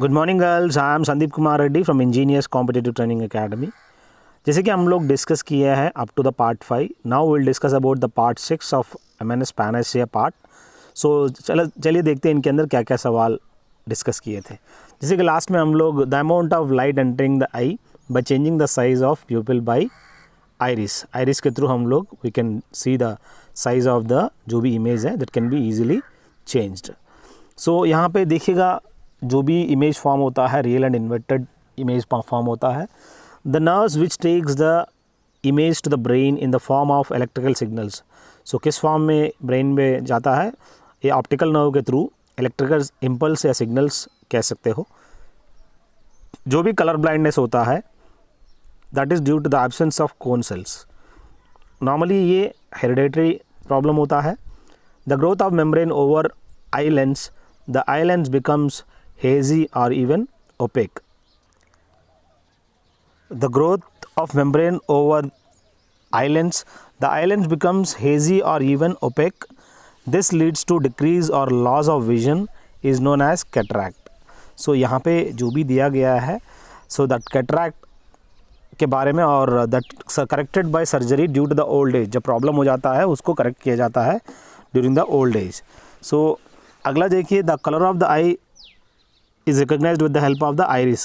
Good morning girls, I am Sandeep Kumar Reddy from engineers competitive training academy. जैसे कि हम लोग डिस्कस किए हैं up to the part 5, now will discuss about the part 6 of MNS panacea part. So चलिए देखते हैं इनके अंदर क्या क्या सवाल डिस्कस किए थे। जैसे कि लास्ट में हम लोग the amount of light entering the eye by changing the size of pupil by iris के थ्रू हम लोग we can see the size of the जो भी इमेज है that can be easily changed. So यहाँ पे देखिएगा जो भी इमेज फॉर्म होता है real and inverted image form होता है। The nerves which takes the image to the brain in the form of electrical signals. So किस फॉर्म में ब्रेन में जाता है? ये ऑप्टिकल नर्व के थ्रू इलेक्ट्रिकल इम्पल्स या सिग्नल्स कह सकते हो। जो भी कलर ब्लाइंडनेस होता है that is due to the absence of cone cells. Normally ये हेरिडेटरी प्रॉब्लम होता है। The growth of membrane over eye lens, the eye lens becomes hazy or even opaque. The growth of membrane over eye lens, the eye lens becomes hazy or even opaque. This leads to decrease or loss of vision is known as cataract. So यहाँ पे जो भी दिया गया है so that cataract के बारे में और that corrected by surgery due to the old age, जब प्रॉब्लम हो जाता है उसको करेक्ट किया जाता है during the old age. So अगला देखिए the color of the eye is recognised with the help of the iris.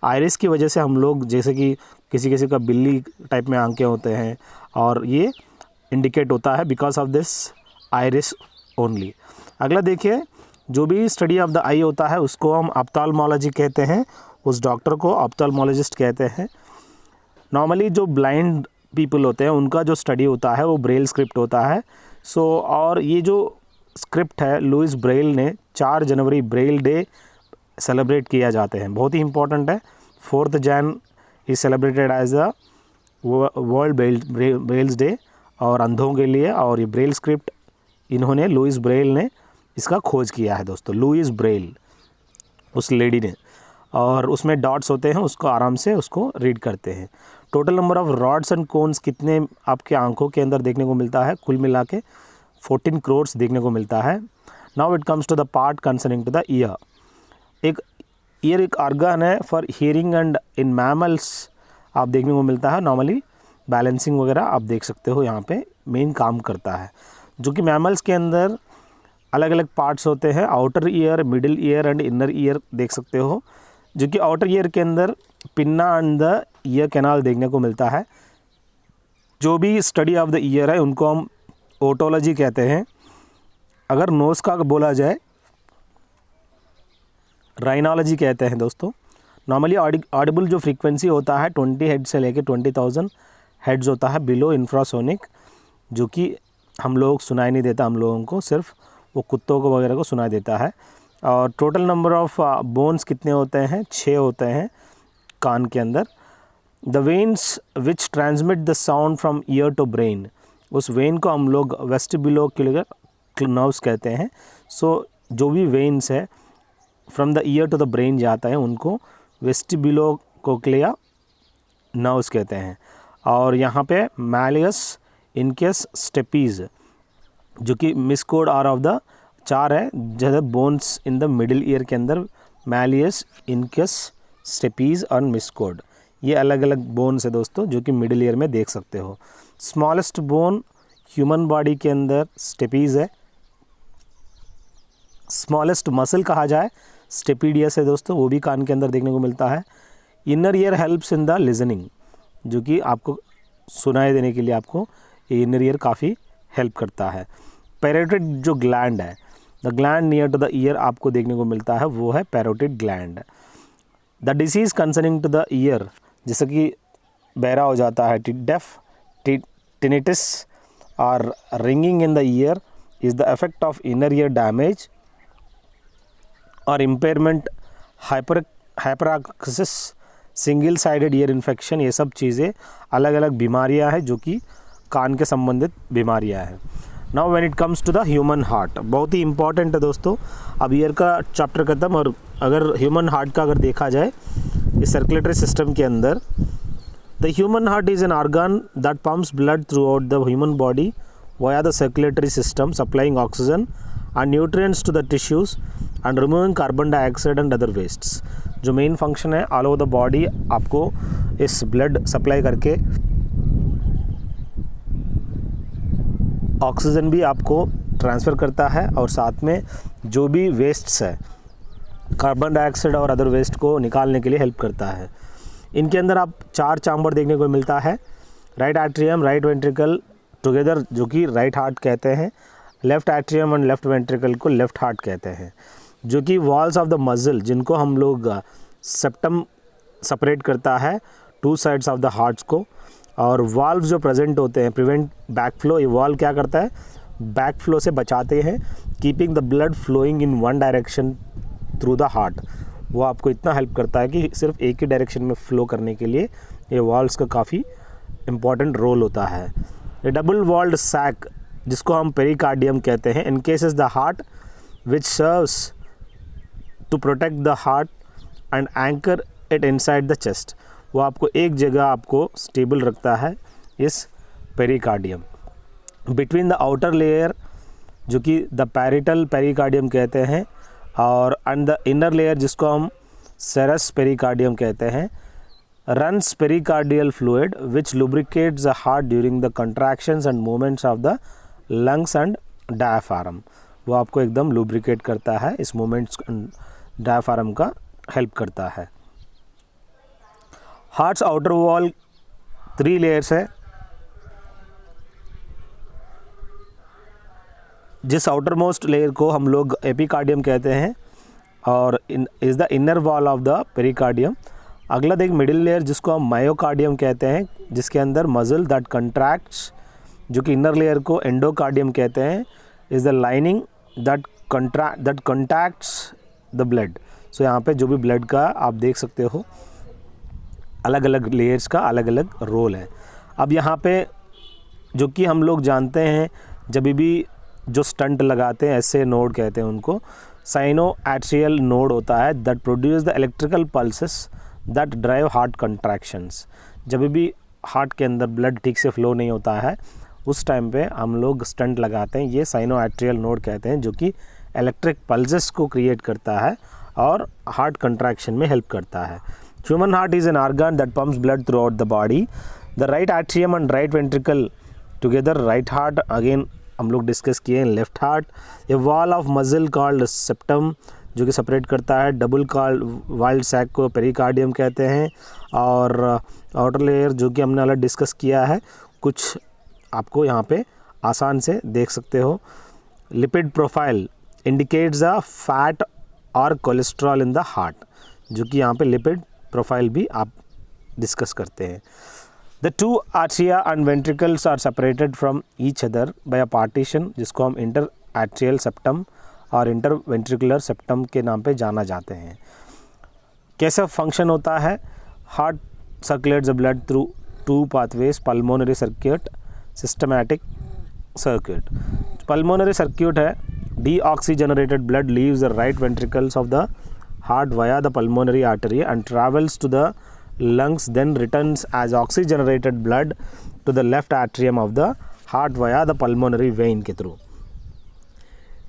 Iris की वजह से हम लोग जैसे कि किसी किसी का बिल्ली टाइप में आंखें होते हैं और ये इंडिकेट होता है because of this iris only. अगला देखिए जो भी स्टडी ऑफ द आई होता है उसको हम ऑप्थेल्मोलॉजी कहते हैं, उस डॉक्टर को ऑप्थेल्मोलॉजिस्ट कहते हैं। नॉर्मली जो ब्लाइंड पीपल होते हैं उनका जो स्टडी होता है वो ब्रेल स्क्रिप्ट होता है। सो और ये जो स्क्रिप्ट है लुइस ब्रेल ने 4 जनवरी ब्रेल डे सेलिब्रेट किया जाते हैं, बहुत ही इंपॉर्टेंट है। 4 Jan is celebrated as the world Braille's day और अंधों के लिए। और ये ब्रेल स्क्रिप्ट इन्होंने लुइस ब्रेल ने इसका खोज किया है दोस्तों, लुइस ब्रेल उस लेडी ने। और उसमें डॉट्स होते हैं, उसको आराम से उसको रीड करते हैं। Total number of rods and cones कितने आपके आंखों के अंदर देखने को मिलता है? कुल मिला के 14 करोड़ देखने को मिलता है। Now it comes to the part concerning to the ear. एक ईयर एक ऑर्गन है for hearing and in mammals आप देखने को मिलता है। नॉर्मली बैलेंसिंग वगैरह आप देख सकते हो यहाँ पे मेन काम करता है। जो कि मैमल्स के अंदर अलग अलग पार्ट्स होते हैं, outer ear, middle ear and inner ear देख सकते हो। जो कि आउटर ईयर के अंदर pinna and the ear canal देखने को मिलता है। जो भी स्टडी ऑफ द ईयर है उनको हम ओटोलॉजी कहते हैं। अगर नोज़ का बोला जाए राइनोलॉजी कहते हैं दोस्तों। नॉर्मली ऑडिबल जो फ्रीक्वेंसी होता है 20 हेड से लेके 20,000 हेड्स होता है बिलो इंफ्रासोनिक, जो कि हम लोग सुनाई नहीं देता हम लोगों को, सिर्फ वो कुत्तों को वगैरह को सुनाई देता है। और टोटल नंबर ऑफ बोन्स कितने होते हैं? 6 होते हैं कान के अंदर। The veins which transmit the sound from ear to brain, उस वेन को हम लोग वेस्टिबुलोक्युलर नर्व्स कहते हैं। सो जो भी वेन्स है from the ear to the brain जाता है उनको वेस्टिबुलोकोक्लिया नर्व्स कहते हैं। और यहाँ पे मैलियस, इनकस, स्टेपीज जो कि मिसकोड आर ऑफ द 4 है जैसे bones in the middle ear के अंदर मैलियस, इनकस, स्टेपीज और मिसकोड, ये अलग अलग बोन्स है दोस्तों जो कि मिडिल ईयर में देख सकते हो। स्मॉलेस्ट बोन ह्यूमन बॉडी के अंदर स्टेपीज है। स्मॉलेस्ट मसल कहा जाए स्टेपीडियस है दोस्तों, वो भी कान के अंदर देखने को मिलता है। Inner ear helps in the listening, जो कि आपको सुनाई देने के लिए आपको इनर ईयर काफ़ी हेल्प करता है। पैरोटिड जो ग्लैंड है, the gland near to the ear आपको देखने को मिलता है, वो है parotid gland. The disease concerning to the ear, जैसे कि बहरा हो जाता है, डेफ, टिनिटिस और ringing in the ear is the effect of inner ear damage और impairment, hyperacusis, single sided ear infection, ये सब चीज़ें अलग अलग बीमारियां हैं जो कि कान के संबंधित बीमारियां हैं। Now when it comes to the human heart, बहुत ही इंपॉर्टेंट है दोस्तों। अब ईयर का चैप्टर खत्म और अगर ह्यूमन हार्ट का अगर देखा जाए इस सर्कुलेटरी सिस्टम के अंदर, the human heart is an organ that pumps blood through out the human body via the circulatory system supplying oxygen and nutrients to the tissues and removing carbon dioxide and other wastes. जो main function है all over the body आपको इस blood supply करके oxygen भी आपको transfer करता है और साथ में जो भी वेस्ट्स है कार्बन डाइऑक्साइड और अदर वेस्ट को निकालने के लिए हेल्प करता है। इनके अंदर आप 4 चैम्बर देखने को मिलता है, right atrium, right ventricle together जो कि राइट हार्ट कहते हैं, left atrium and left ventricle को लेफ्ट हार्ट कहते हैं, जो कि वॉल्स ऑफ द मसल जिनको हम लोग सेप्टम सेपरेट करता है 2 साइड्स ऑफ द हार्ट्स को, और वाल्व जो प्रेजेंट होते हैं प्रिवेंट बैक फ्लो। ये वाल्व क्या करता है, बैक फ्लो से बचाते हैं, keeping the blood flowing in one direction through the heart. वो आपको इतना हेल्प करता है कि सिर्फ एक ही डायरेक्शन में फ़्लो करने के लिए ये वाल्व्स का काफ़ी इम्पॉर्टेंट रोल होता है। ये डबल वॉल्ड सैक जिसको हम पेरिकार्डियम कहते हैं, in cases the heart which serves to protect the heart and anchor it inside the chest. वो आपको एक जगह आपको स्टेबल रखता है इस pericardium. Between the outer layer जो कि द पैरिटल पेरिकार्डियम कहते हैं और एंड द इनर लेयर जिसको हम सेरस पेरिकार्डियम कहते हैं, runs pericardial fluid which lubricates the heart during the contractions and movements of the lungs and diaphragm. वो आपको एकदम लुब्रिकेट करता है, इस मूवमेंट्स डायफ्राम का हेल्प करता है। हार्ट्स आउटर वॉल 3 लेयर्स है, जिस आउटर मोस्ट लेयर को हम लोग एपिकार्डियम कहते हैं और is the inner wall of the pericardium. अगला देख मिडिल लेयर जिसको हम मायोकार्डियम कहते हैं, जिसके अंदर मसल दैट कंट्रैक्ट्स, जो कि इनर लेयर को एंडोकार्डियम कहते हैं, is the lining that contacts the blood. So यहाँ पे जो भी ब्लड का आप देख सकते हो अलग अलग लेयर्स का अलग अलग रोल है। अब यहाँ पे जो कि हम लोग जानते हैं जब भी जो स्टंट लगाते हैं ऐसे नोड कहते हैं उनको, साइनो एट्रियल नोड होता है that produce the electrical pulses that drive heart contractions. जब भी हार्ट के अंदर ब्लड ठीक से फ्लो नहीं होता है उस टाइम पे हम लोग स्टंट लगाते हैं, ये साइनो एट्रियल नोड कहते हैं, जो कि इलेक्ट्रिक पल्सेस को क्रिएट करता है और हार्ट कंट्रैक्शन में हेल्प करता है। Human heart is an organ that pumps blood through out the body. The right atrium and right ventricle together right heart, again हम लोग डिस्कस किए हैं left heart. A wall of muscle called septum जो कि separate करता है, double walled sac को pericardium कहते हैं, और आउटर लेयर जो कि हमने अलग डिस्कस किया है, कुछ आपको यहाँ पे आसान से देख सकते हो। Lipid profile indicates the fat और कोलेस्ट्रॉल इन द हार्ट, जो कि यहाँ पे लिपिड प्रोफाइल भी आप डिस्कस करते हैं। The 2 atria and ventricles are separated from each other by a partition जिसको हम इंटर-एट्रियल सेप्टम और इंटर-वेंट्रिकुलर सेप्टम के नाम पे जाना जाते हैं। कैसा फंक्शन होता है, heart circulates the blood through 2 pathways, pulmonary circuit, systematic circuit. Pulmonary circuit है, deoxygenated blood leaves the right ventricles of the heart via the pulmonary artery and travels to the lungs, then returns as oxygenated blood to the left atrium of the heart via the pulmonary vein के through.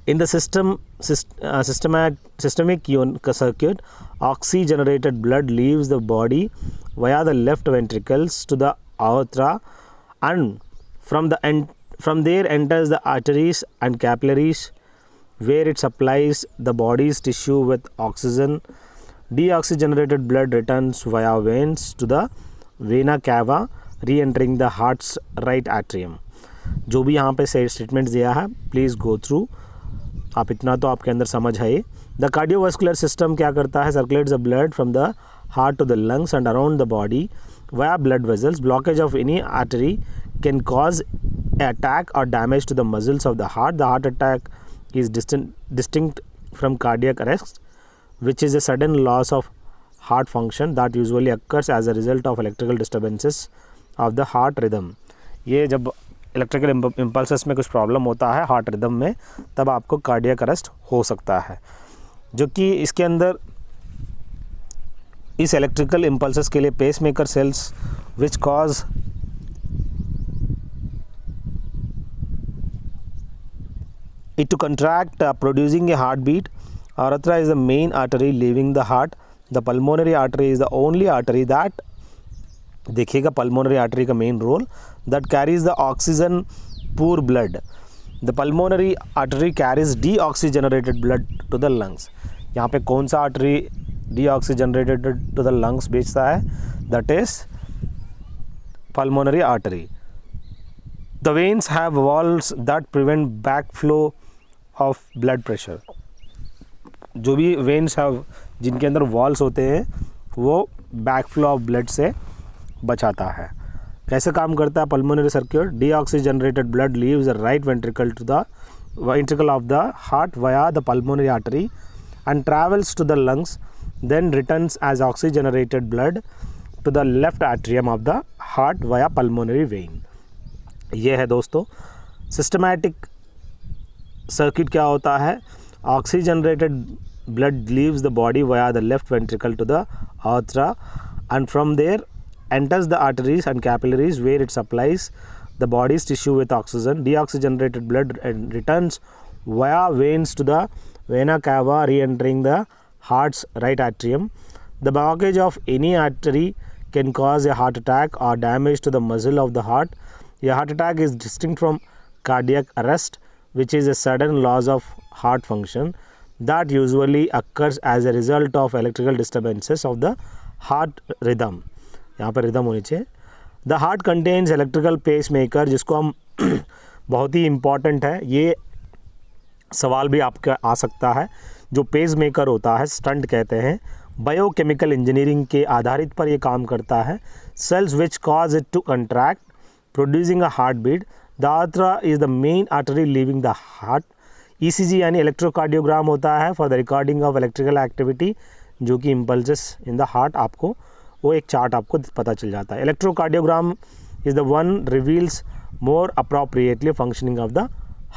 In the systemic circuit, oxygenated blood leaves the body via the left ventricles to the aorta, and from there enters the arteries and capillaries, where it supplies the body's tissue with oxygen. Deoxygenated blood returns via veins to the vena cava, re-entering the heart's right atrium. जो भी यहाँ पे statements दिया है please go through, आप इतना तो आपके अंदर समझ है। द कार्डियोवास्कुलर सिस्टम क्या करता है, circulates the blood from the heart to the lungs and around the body via blood vessels. Blockage of any artery can cause attack or damage to the muscles of the heart. The heart attack is distinct from cardiac arrest, which is a sudden loss of heart function that usually occurs as a result of electrical disturbances of the heart rhythm. ये जब electrical impulses में कुछ problem होता है heart rhythm में, तब आपको cardiac arrest हो सकता है, जो कि इसके अंदर इस इलेक्ट्रिकल इम्पल्सेस के लिए pacemaker sales which cause it to contract, producing a heartbeat Aorta is the main artery leaving the heart. The pulmonary artery is the only artery that, देखिएगा pulmonary artery का main role, that carries the oxygen poor blood. The pulmonary artery carries deoxygenated blood to the lungs. यहाँ पे कौन सा artery deoxygenated to the lungs भेजता है? That is pulmonary artery. The veins have walls that prevent backflow of blood pressure. जो भी veins have जिनके अंदर walls होते हैं वो backflow of blood से बचाता है. कैसे काम करता है pulmonary circuit? Deoxygenated blood leaves the right ventricle to the ventricle of the heart via the pulmonary artery and travels to the lungs, then returns as oxygenated blood to the left atrium of the heart via pulmonary vein. ये है दोस्तों systematic circuit. क्या होता है? Oxygenated blood leaves the body via the left ventricle to the aorta and from there enters the arteries and capillaries where it supplies the body's tissue with oxygen. Deoxygenated blood and returns via veins to the vena cava, re-entering the heart's right atrium. The blockage of any artery can cause a heart attack or damage to the muscle of the heart. A heart attack is distinct from cardiac arrest, which is a sudden loss of heart function that usually occurs as a result of electrical disturbances of the heart rhythm. यहाँ पर rhythm होनी चाहिए. The heart contains electrical pacemaker, जिसको हम बहुत ही important है, ये सवाल भी आपका आ सकता है. जो पेसमेकर होता है, स्टंट कहते हैं, बायोकेमिकल इंजीनियरिंग के आधारित पर ये काम करता है. Cells which cause it to contract producing a heart beat. The artery is the main artery leaving the heart. ECG यानी इलेक्ट्रोकार्डियोग्राम होता है for the recording of electrical activity, जो कि इम्पल्सेस इन द हार्ट, आपको वो एक chart आपको पता चल जाता है. Electrocardiogram is the one reveals more appropriately functioning of the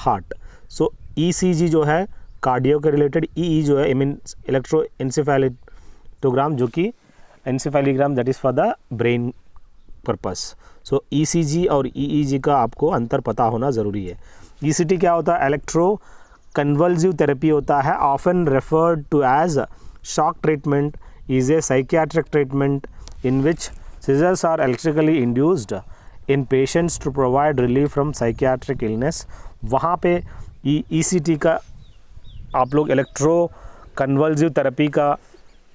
heart. So ECG जो है कार्डियो के रिलेटेड, ई जो है मीन्स इलेक्ट्रो एन्सेफेलोग्राम, जो कि encephalogram that is for the brain purpose. So ECG और ईईजी का आपको अंतर पता होना ज़रूरी है. ईसीटी क्या होता है? इलेक्ट्रो कन्वल्सिव थेरेपी होता है, often referred to as shock treatment, is a psychiatric treatment in which seizures are electrically induced in patients to provide relief from psychiatric illness. वहाँ पे ईसीटी का आप लोग इलेक्ट्रो कन्वल्सिव थेरेपी का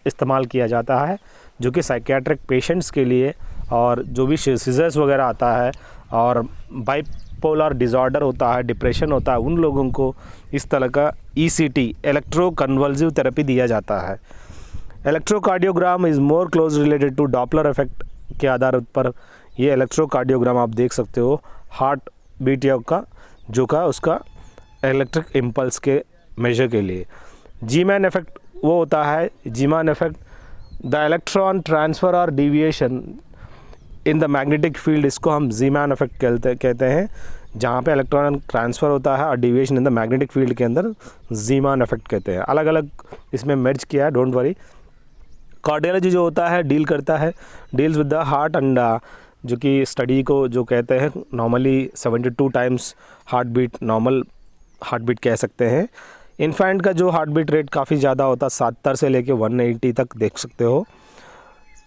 इस्तेमाल किया जाता है, जो कि साइकियाट्रिक पेशेंट्स के लिए, और जो भी सीजर्स वगैरह आता है और बाइपोलर डिसऑर्डर होता है, डिप्रेशन होता है, उन लोगों को इस तरह का ईसीटी इलेक्ट्रो कन्वल्सिव थेरेपी दिया जाता है. Electrocardiogram is more close related to Doppler effect के आधार पर ये इलेक्ट्रोकार्डियोग्राम आप देख सकते हो हार्ट बीट का जो का उसका इलेक्ट्रिक इम्पल्स के मेजर के लिए. जीमैन इफेक्ट वो होता है, Zeeman effect the electron transfer और deviation in the magnetic field, इसको हम जीमैन इफेक्ट कहते हैं, जहाँ पे इलेक्ट्रॉन ट्रांसफ़र होता है और deviation in the magnetic field के अंदर जीमैन इफेक्ट कहते हैं. अलग अलग इसमें मर्ज किया है, डोंट वरी. कार्डियोलॉजी जो होता है डील करता है, deals with the heart and जो कि स्टडी को जो कहते हैं normally 72 times heart beat, normal heart beat कह सकते हैं. इन्फेंट का जो हार्ट बीट रेट काफ़ी ज़्यादा होता है, 70 से लेके 180 तक देख सकते हो.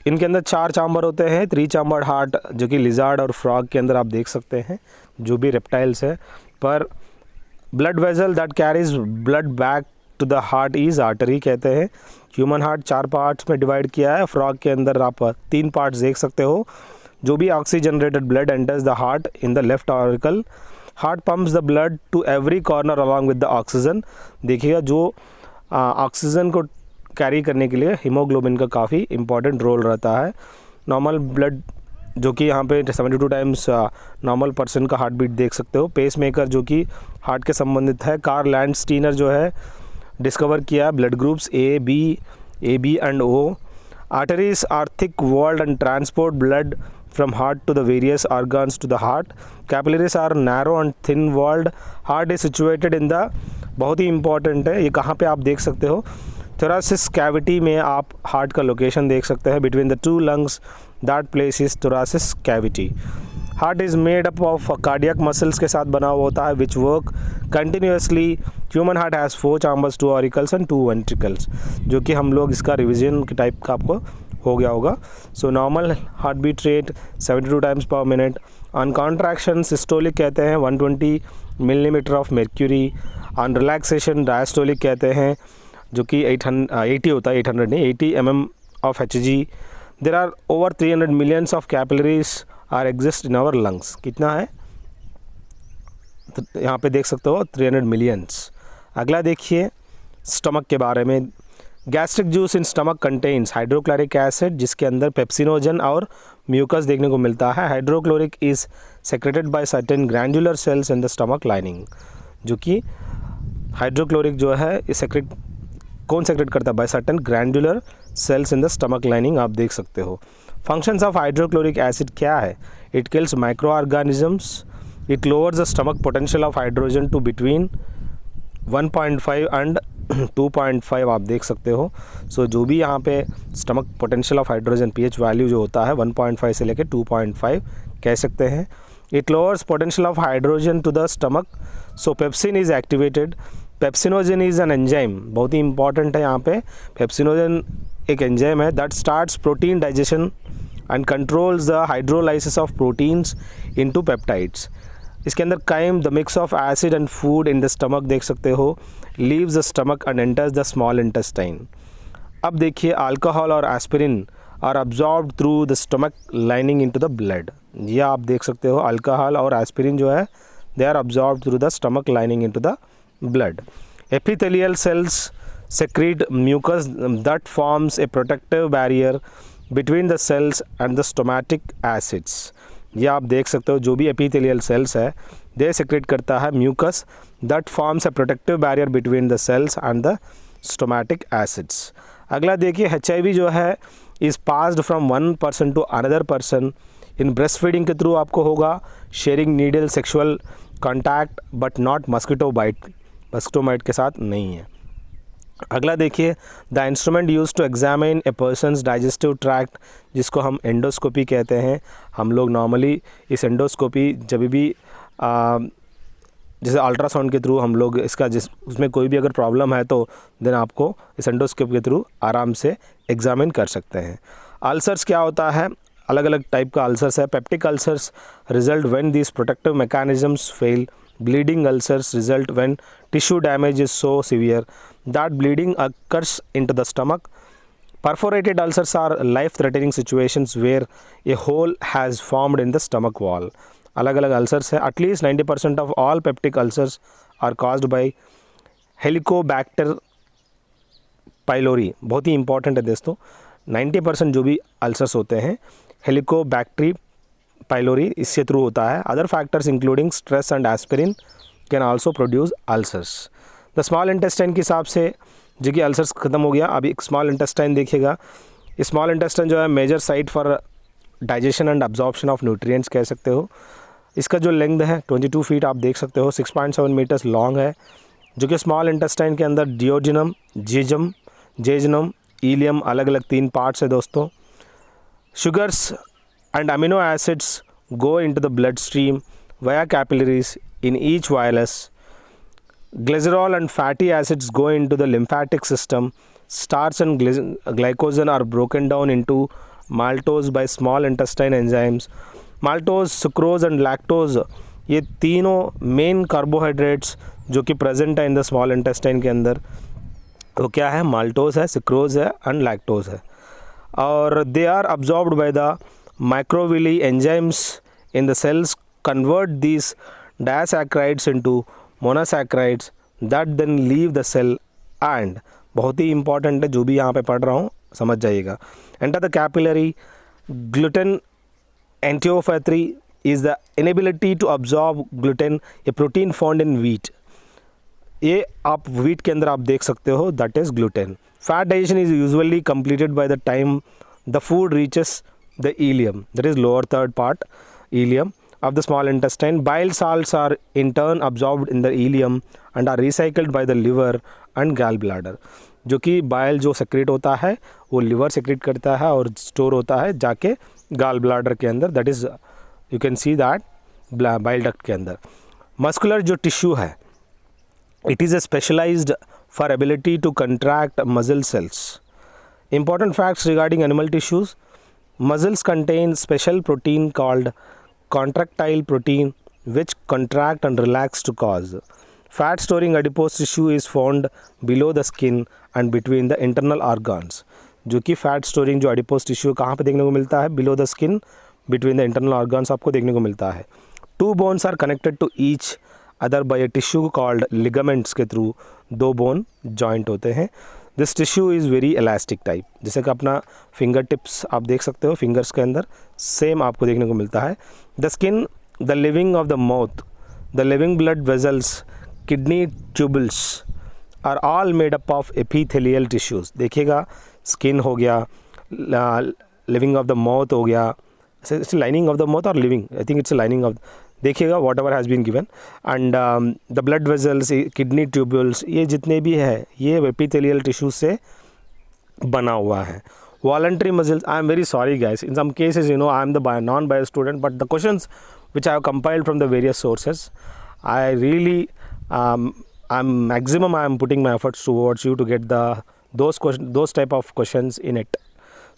इनके अंदर 4 चैम्बर होते हैं, 3 चैम्बर हार्ट जो कि लिजार्ड और फ्रॉग के अंदर आप देख सकते हैं, जो भी रेप्टाइल्स है. पर blood vessel that carries blood back to the heart is artery कहते हैं. ह्यूमन हार्ट 4 पार्ट्स में डिवाइड किया है, फ्रॉग के अंदर आप 3 पार्ट्स देख सकते हो. जो भी oxygenated blood enters the heart in the left auricle, heart pumps the blood to every corner along with the oxygen. देखिएगा जो ऑक्सीजन को कैरी करने के लिए हीमोग्लोबिन का काफ़ी इंपॉर्टेंट रोल रहता है. नॉर्मल ब्लड जो कि यहाँ पे 72 टाइम्स नॉर्मल पर्सन का हार्ट बीट देख सकते हो. पेस मेकर जो कि हार्ट के संबंधित है, कार्ल लैंडस्टीनर जो है डिस्कवर किया blood groups A B and O. Arteries are thick walled and transport blood from heart to the various organs to the heart. Capillaries are narrow and thin walled. Heart is situated in the, बहुत ही important है, ये कहाँ पे आप देख सकते हो, thoracic cavity में आप हार्ट का लोकेशन देख सकते हैं. between the 2 lungs that place is thoracic cavity. Heart is made up of cardiac muscles के साथ बना हुआ होता है which work continuously. Human heart has 4 chambers, 2 auricles and 2 ventricles, जो कि हम लोग इसका रिविजन के टाइप का आपको हो गया होगा। So normal heart beat rate 72 times per minute. On contraction systolic कहते हैं 120 millimetre of mercury। On relaxation diastolic कहते हैं, जो कि 80 होता है, 800 नहीं, 80 mm of Hg। There are over 300 millions of capillaries are exist in our lungs. कितना है, तो यहाँ पे देख सकते हो 300 मिलियंस। अगला देखिए स्टमक के बारे में। Gastric juice in stomach contains hydrochloric acid, जिसके अंदर पेप्सिनोजन और म्यूकस देखने को मिलता है। Hydrochloric is secreted by certain glandular cells in the stomach lining, जो कि हाइड्रोक्लोरिक जो है इस सेक्रेट कौन सेक्रेट करता है, by certain glandular cells in the stomach lining. आप देख सकते हो फंक्शंस ऑफ हाइड्रोक्लोरिक एसिड क्या है। It kills micro organisms, it lowers the stomach potential of hydrogen to between 1.5 and 2.5। आप देख सकते हो। सो जो भी यहाँ पे stomach potential of hydrogen pH value जो होता है 1.5 से लेकर 2.5 कह सकते हैं। It lowers potential of hydrogen to the stomach, so pepsin is activated. Pepsinogen is an enzyme, बहुत ही इंपॉर्टेंट है यहाँ पे। पेप्सिनोजन एक एंजाइम है that starts protein digestion and controls the hydrolysis of proteins into peptides. इसके अंदर chyme the mix of acid and food in the stomach देख सकते हो, leaves the stomach and enters the small intestine. अब देखिए alcohol और aspirin are absorbed through the stomach lining into the blood. ये आप देख सकते हो अल्कोहल और एस्पिरिन जो है they are absorbed through the stomach lining into the blood. Epithelial cells secrete mucus that forms a protective barrier between the cells and the stomatic acids. ये आप देख सकते हो जो भी epithelial cells है दे secrete करता है mucus that forms a protective barrier between the cells and the stomatic acids. अगला देखिए HIV जो है is passed from one person to another person in breastfeeding के थ्रू आपको होगा, sharing needle, sexual contact but not mosquito bite, मस्किटोमाइट के साथ नहीं है। अगला देखिए the instrument use to examine a person's digestive tract, जिसको हम एंडोस्कोपी कहते हैं। हम लोग नॉर्मली इस एंडोस्कोपी जब भी जैसे अल्ट्रासाउंड के थ्रू हम लोग इसका उसमें कोई भी अगर प्रॉब्लम है तो देन आपको इस एंडोस्कोपी के थ्रू आराम से एग्जामिन कर सकते हैं। अल्सर्स क्या होता है, अलग अलग टाइप का अल्सर्स है। Peptic ulcers result when this protective mechanisms fail. Bleeding ulcers result when tissue damage is so severe that bleeding occurs into the stomach. Perforated ulcers are life-threatening situations where a hole has formed in the stomach wall. अलग अलग ulcers है। At least 90% of all peptic ulcers are caused by Helicobacter pylori। बहुत ही important है दोस्तों, 90% जो भी ulcers होते हैं हेलिकोबैक्टरी पाइलोरी इससे थ्रू होता है। Other factors including stress and aspirin can also produce ulcers. The small intestine के हिसाब से जो कि अल्सर्स ख़त्म हो गया, अभी स्मॉल इंटेस्टाइन देखिएगा। स्मॉल इंटेस्टाइन जो है major site for digestion and absorption of nutrients कह सकते हो। इसका जो लेंथ है 22 फीट आप देख सकते हो, 6.7 मीटर्स लॉन्ग है, जो कि स्मॉल इंटेस्टाइन के अंदर डियोजिनम, जेजनम, इलियम अलग अलग 3 पार्ट्स है दोस्तों। Sugars and amino acids go into the bloodstream via capillaries in each villus. Glycerol and fatty acids go into the lymphatic system. Starch and glycogen are broken down into maltose by small intestine enzymes. Maltose, sucrose and lactose ये तीनों main carbohydrates जो कि present है in the small intestine के अंदर, वो क्या है, माल्टोज है, सिक्रोज है एंड लैक्टोज है। और they are absorbed by the microvilli enzymes in the cells convert these disaccharides into monosaccharides that then leave the cell and बहुत ही इंपॉर्टेंट है जो भी यहाँ पे पढ़ रहा हूँ समझ जाइएगा। enter the capillary gluten enteropathy is the inability to absorb gluten, a protein found in wheat। ये आप wheat के अंदर आप देख सकते हो, that is gluten। fat digestion is usually completed by the time the food reaches the ileum, that is lower third part ileum of the small intestine. Bile salts are in turn absorbed in the ileum and are recycled by the liver and gallbladder। जो कि bile जो secret होता है वो liver secret करता है और store होता है जाके गाल ब्लाडर के अंदर, that is you can see that bile duct के अंदर। मस्कुलर जो टिश्यू है, it is a specialized for ability to contract muscle cells. Important facts regarding animal tissues: muscles contain special protein called contractile protein which contract and relax to cause. Fat storing adipose tissue is found below the skin and between the internal organs. जो कि fat storing जो adipose tissue कहाँ पे देखने को मिलता है? Below the skin between the internal organs आपको देखने को मिलता है। 2 bones are connected to each other by a tissue called ligaments के थ्रू 2 बोन जॉइंट होते हैं। This tissue is very elastic type, जैसे कि अपना फिंगर टिप्स आप देख सकते हो, फिंगर्स के अंदर सेम आपको देखने को मिलता है। The skin, the living of the mouth, the living blood vessels, kidney tubules are all made up of epithelial tissues. देखिएगा, स्किन हो गया, लिविंग ऑफ द माउथ हो गया, it's lining of the mouth और living, I think it's lining of, देखिएगा whatever has been given, and the blood vessels, kidney tubules, ये जितने भी है ये एपिथेलियल टिश्यू से बना हुआ है। Voluntary muscles, I am very sorry guys, in some cases you know I am the non bio student, but the questions which I have compiled from the various sources, I really I am putting my efforts towards you to get those type of questions in it.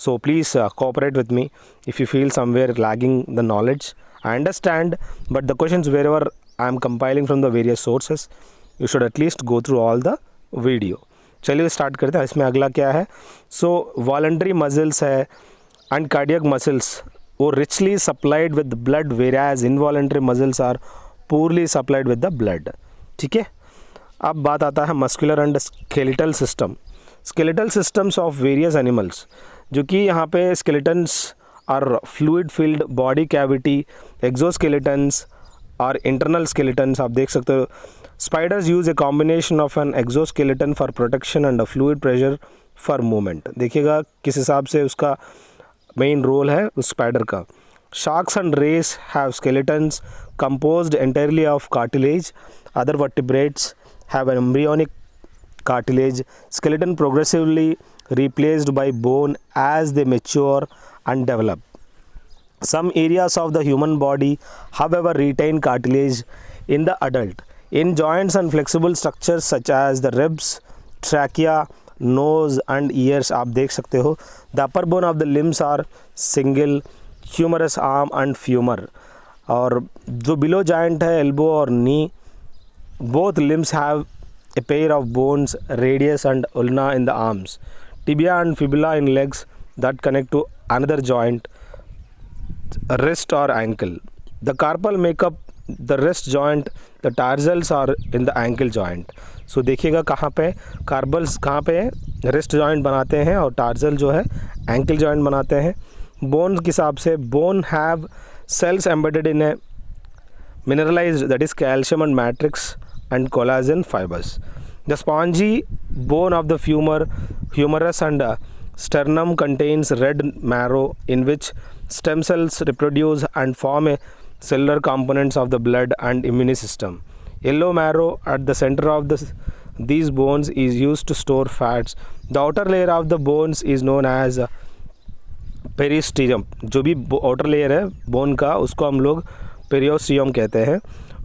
So please cooperate with me if you feel somewhere lagging the knowledge. I understand, but the questions wherever I am compiling from the various sources, you should at least go through all the video. चलिए start करते हैं। इसमें अगला क्या है? So voluntary muscles है and cardiac muscles, वो richly supplied with blood, whereas involuntary muscles are poorly supplied with the blood. ठीक है, अब बात आता है muscular and skeletal system. Skeletal systems of various animals, जो कि यहाँ पे skeletons are fluid filled body cavity, exoskeletons और इंटरनल स्केलेटन्स आप देख सकते हो। Spiders use a combination of N exoskeleton for protection and a fluid pressure for movement. देखिएगा किस हिसाब से उसका मेन रोल है उस स्पाइडर का। Sharks and rays have skeletons composed entirely of cartilage. Other vertebrates have an embryonic cartilage skeleton progressively replaced by bone as they mature and develop. Some areas of the human body, however, retain cartilage in the adult. In joints and flexible structures such as the ribs, trachea, nose and ears आप देख सकते हो। The upper bone of the limbs are single, humerus arm and femur. और जो below joint है elbow और knee, both limbs have a pair of bones, radius and ulna in the arms, tibia and fibula in legs that connect to another joint, wrist or ankle. The carpal make up the wrist joint, the tarsals are in the ankle joint. So देखिएगा कहाँ पे कार्बल्स कहाँ पे wrist joint बनाते हैं और टार्जल जो है एंकल जॉइंट बनाते हैं। बोन के हिसाब से bone have cells embedded in a mineralized, that is calcium and matrix and collagen fibers. The spongy bone of the humerus and sternum contains red marrow in which stem cells reproduce and form a cellular components of the blood and immune system. Yellow marrow at the center of these bones is used to store fats. The outer layer of the bones is known as पेरिस्टियम। जो भी outer layer है bone का उसको हम लोग periosteum कहते हैं।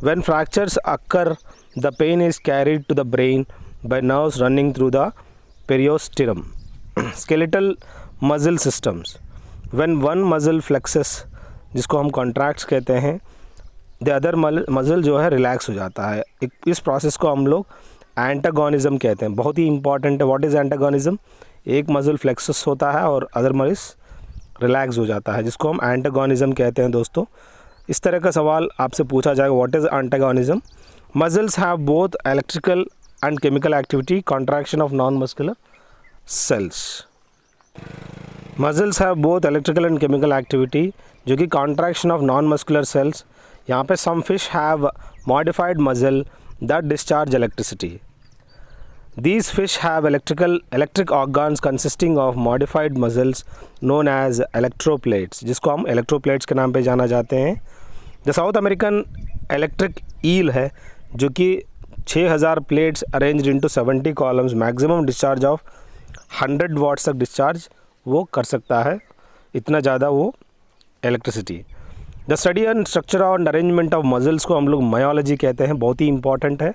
When fractures occur the pain is carried to the brain by nerves running through the periosteum. Skeletal muscle systems, when one muscle flexes जिसको हम कॉन्ट्रैक्ट्स कहते हैं, द अदर मसल जो है रिलैक्स हो जाता है। इस प्रोसेस को हम लोग एंटागोनिज्म कहते हैं। बहुत ही इंपॉर्टेंट है। What is antagonism? एक मसल फ्लेक्सेस होता है और अदर मसल रिलैक्स हो जाता है, जिसको हम एंटागोनिज्म कहते हैं। दोस्तों, इस तरह का सवाल आपसे पूछा जाएगा, what is antagonism? Muscles have both electrical and chemical activity, contraction of non muscular cells. Muscles have both electrical and chemical activity, जो कि contraction of non muscular cells. यहाँ पे some fish have modified muscle that discharge electricity. These fish have electric organs consisting of modified muscles known as electroplates, जिसको हम electroplates के नाम पे जाना जाते हैं। The South American electric eel है, जो कि 6000 plates arranged into 70 columns, maximum discharge of 100 watts तक डिस्चार्ज वो कर सकता है, इतना ज़्यादा वो electricity. The study and structure and arrangement of muscles को हम लोग मायोलॉजी कहते हैं, बहुत ही इंपॉर्टेंट है।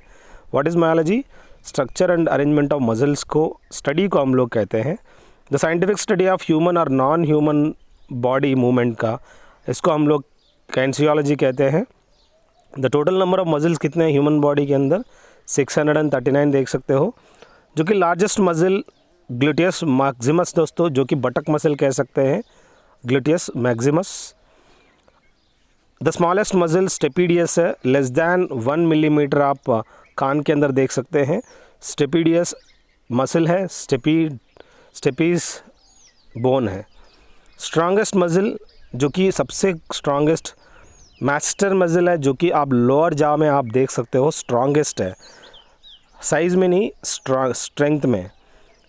What is myology? Structure and arrangement of muscles को स्टडी को हम लोग कहते हैं। The scientific study of human और नॉन ह्यूमन बॉडी मूवमेंट का, इसको हम लोग काइनेसियोलॉजी कहते हैं। The total number of muscles कितने हैं ह्यूमन बॉडी के अंदर? 639 देख सकते हो, जो कि लार्जेस्ट मसल ग्लूटियस मैक्सिमस दोस्तों, जो कि बटक मसल कह सकते हैं, gluteus maximus. The smallest muscle stapedius है, लेस दैन 1 मिलीमीटर आप कान के अंदर देख सकते हैं, स्टेपिडियस मसल है, स्टेपीज बोन है। स्ट्रॉन्गेस्ट मसल जो कि सबसे स्ट्रॉन्गेस्ट मास्टर मसल है, जो कि आप लोअर जॉ में आप देख सकते हो, स्ट्रॉन्गेस्ट है, साइज़ में नहीं स्ट्रेंथ में,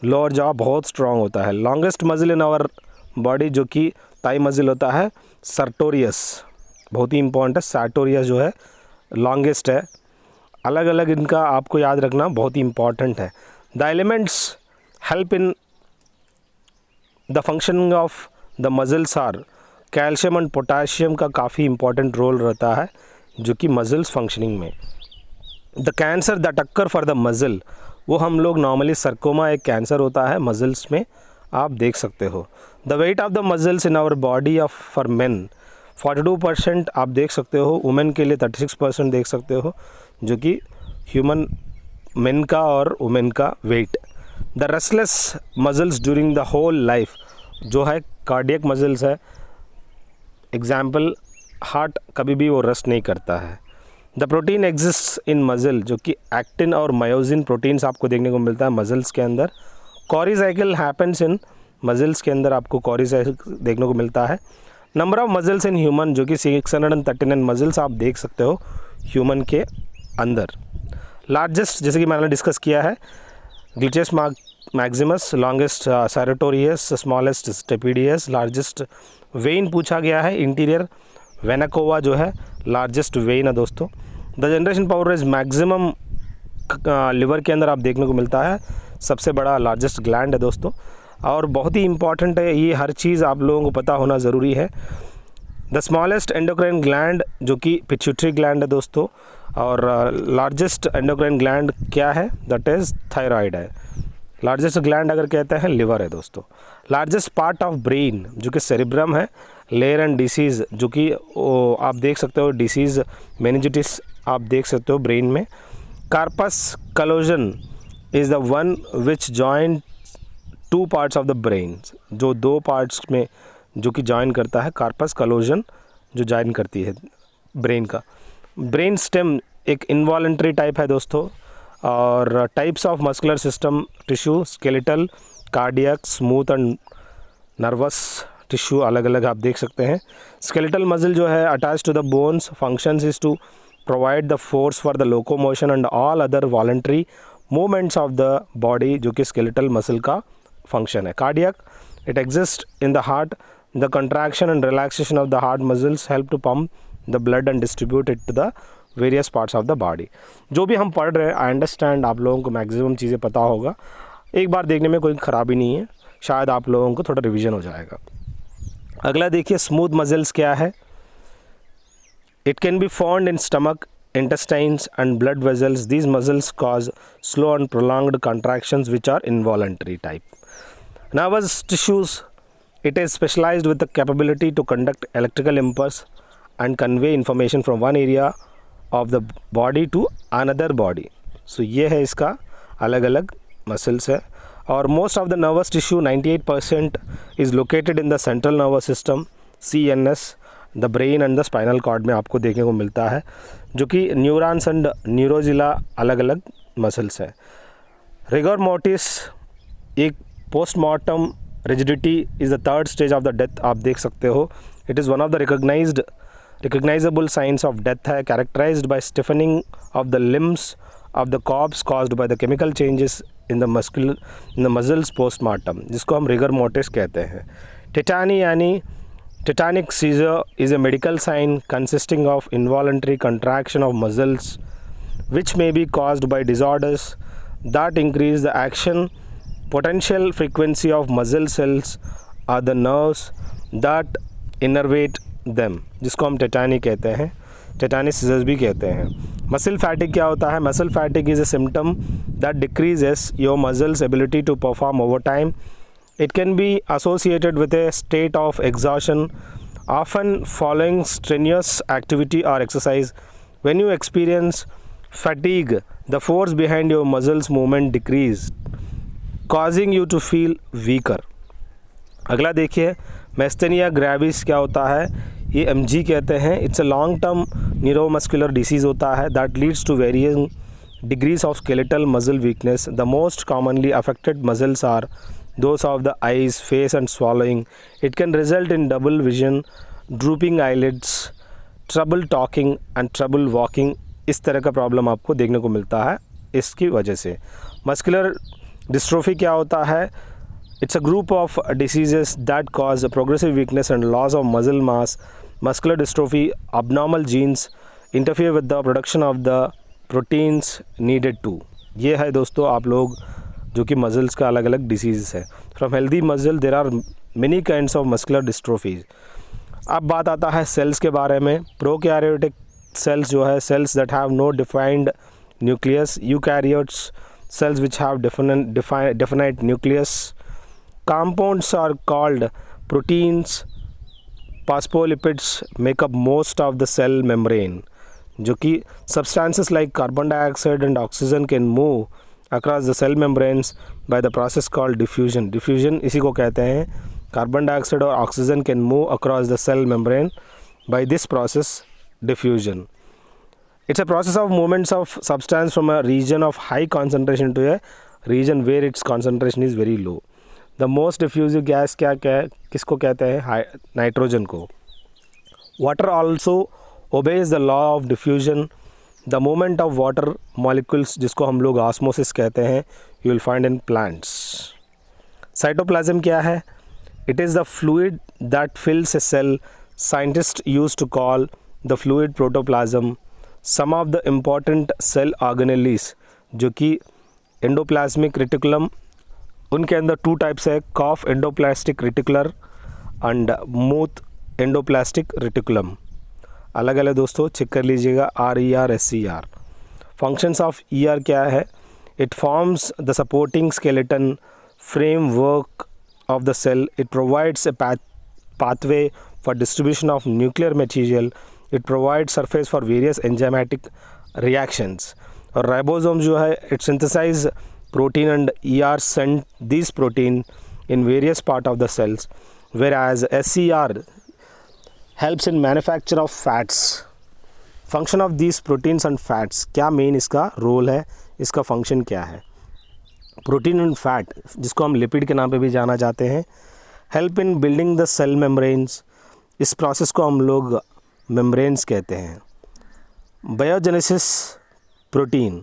लोअर जॉ बहुत स्ट्रॉन्ग होता है। Longest muscle in our body जो कि थाई मसल होता है, सर्टोरियस, बहुत ही इंपॉर्टेंट है, सर्टोरियस जो है लॉन्गेस्ट है। अलग अलग इनका आपको याद रखना बहुत ही इंपॉर्टेंट है। The elements help in the functioning of the muscles are, calcium and potassium का काफ़ी इंपॉर्टेंट रोल रहता है जो कि मसल्स फंक्शनिंग में। The cancer that occur for the muscle, वो हम लोग नॉर्मली सर्कोमा एक कैंसर होता है मसल्स में, आप देख सकते हो। The weight of the muscles in our body of for men 42% आप देख सकते हो, वुमेन के लिए 36% देख सकते हो, जो कि ह्यूमन मेन का और वुमेन का weight. The restless muscles during the whole life, जो है कार्डियक मसल्स है, एग्जाम्पल हार्ट कभी भी वो रेस्ट नहीं करता है। The protein exist in muscle, जो कि एक्टिन और मायोसिन प्रोटीन्स आपको देखने को मिलता है मसल्स के अंदर। Carry cycle happens in muscles के अंदर, आपको कॉरी साइकिल देखने को मिलता है। Number of muscles in human, जो कि 639 मसल्स आप देख सकते हो ह्यूमन के अंदर। लार्जेस्ट, जैसे कि मैंने डिस्कस किया है, gluteus maximus, longest sartorius, smallest stapedius, largest vein पूछा गया है, इंटीरियर वेना कोवा जो है लार्जेस्ट वेन है दोस्तों। The generation power is maximum liver के अंदर आप देखने को मिलता है, सबसे बड़ा लार्जेस्ट ग्लैंड है दोस्तों, और बहुत ही इंपॉर्टेंट है, ये हर चीज़ आप लोगों को पता होना ज़रूरी है। द स्मॉलेस्ट एंडोक्राइन ग्लैंड जो कि पिट्यूटरी ग्लैंड है दोस्तों, और लार्जेस्ट एंडोक्राइन ग्लैंड क्या है? दैट इज़ थायराइड है। लार्जेस्ट ग्लैंड अगर कहते हैं लिवर है दोस्तों। लार्जेस्ट पार्ट ऑफ ब्रेन जो कि सेरिब्रम है। लेयर एंड डिसीज़, जो कि आप देख सकते हो डिसीज़ मेनिंजाइटिस आप देख सकते हो ब्रेन में। Corpus callosum is the one which join 2 parts of the brain, जो 2 पार्ट्स में जो कि जॉइन करता है, कार्पस कलोजन जो जॉइन करती है ब्रेन का। ब्रेन स्टेम एक इनवॉलेंट्री टाइप है दोस्तों। और types of muscular system tissue, skeletal, cardiac, smooth and nervous tissue अलग अलग आप देख सकते हैं। स्केलेटल मसल जो है attach to the bones, functions is to provide the force for the locomotion and all other voluntary movements of the body, जो कि स्केलेटल मसल का फंक्शन है। Cardiac, it exist in the heart, the contraction and relaxation of the heart muscles help to pump the blood and distribute it to the various parts of the body. जो भी हम पढ़ रहे हैं, I understand आप लोगों को maximum चीज़ें पता होगा, एक बार देखने में कोई ख़राबी नहीं है, शायद आप लोगों को थोड़ा रिवीजन हो जाएगा। अगला देखिए, स्मूथ मसल्स क्या है? It can be found in stomach, intestines and blood vessels. These muscles cause slow and prolonged contractions which are involuntary type. Nervous tissues, it is specialized with the capability to conduct electrical impulse and convey information from one area of the body to another body. So ये है इसका अलग अलग muscles है। और most of the nervous tissue 98% is located in the central nervous system, CNS, the brain and the spinal cord में आपको देखने को मिलता है, जो कि न्यूरॉन्स एंड न्यूरोजिला अलग अलग मसल्स है। रिगर मोर्टिस एक postmortem rigidity is the 3rd stage of the death आप देख सकते हो। It is one of the recognisable signs of death है, characterised by stiffening of the limbs of the corpse caused by the chemical changes in the muscles postmortem, जिसको हम rigour mortis कहते हैं। Tetani यानी Tetanic seizure is a medical sign consisting of involuntary contraction of muscles which may be caused by disorders that increase the action potential frequency of muscle cells or the nerves that innervate them, जिसको हम tetani कहते हैं, tetani seizures भी कहते हैं। Muscle फैटिक क्या होता है? Muscle fatigue is a symptom that decreases your muscle's ability to perform over time. It can be associated with a state of exhaustion, often following strenuous activity or exercise. When you experience fatigue, the force behind your muscles movement decreased, causing you to feel weaker. अगला देखिए, मैस्थेनिया gravis क्या होता है? ये MG कहते हैं. It's a long term neuromuscular disease होता है that leads to varying degrees of skeletal muscle weakness. The most commonly affected muscles are those of the eyes, face and swallowing. It can result in double vision, drooping eyelids, trouble talking and trouble walking. इस तरह का problem आपको देखने को मिलता है इसकी वजह से. मस्कुलर डिस्ट्रोफी क्या होता है? It's a group of diseases that cause progressive weakness and loss of muscle mass. Muscular dystrophy, abnormal genes interfere with the production of the proteins needed to. ये है दोस्तों आप लोग जो कि मसल्स का अलग अलग डिसीज़ है. From healthy muscle there are many kinds of muscular dystrophies. अब बात आता है सेल्स के बारे में. प्रोकैरियोटिक सेल्स जो है, cells that have no defined nucleus. Eukaryotes cells which have definite nucleus. Compounds are called proteins. Phospholipids make up most of the cell membrane, जो कि substances like carbon dioxide and oxygen can move across the cell membranes by the process called diffusion. Diffusion इसी को कहते हैं. Carbon dioxide और oxygen can move across the cell membrane by this process, diffusion. It's a process of movements of substance from a region of high concentration to a region where its concentration is very low. The most diffusive gas किसको कहते हैं? Nitrogen को. Water also obeys the law of diffusion. The movement of water molecules, जिसको हम लोग osmosis कहते हैं, you will find in plants. Cytoplasm क्या है? It is the fluid that fills a cell. Scientists used to call the fluid protoplasm. Some of the important cell organelles, जो कि endoplasmic reticulum, उनके अंदर 2 टाइप्स है, कॉफ endoplastic reticular and मूथ endoplastic reticulum. अलग अलग दोस्तों चेक कर लीजिएगा. RER SCR. Functions of ER क्या है? It forms the supporting skeleton framework of the cell. It provides a pathway for distribution of nuclear material. It provides surface for various enzymatic reactions. और ribosome जो है, it synthesize protein and ER send these protein in various part of the cells, whereas SCR helps in manufacture of fats. Function of these proteins and fats, क्या main इसका role है, इसका function क्या है? Protein and fat, जिसको हम lipid के नाम पे भी जाना जाते हैं, help in building the cell membranes. इस प्रोसेस को हम लोग मेम्ब्रेन्स कहते हैं. Biogenesis protein.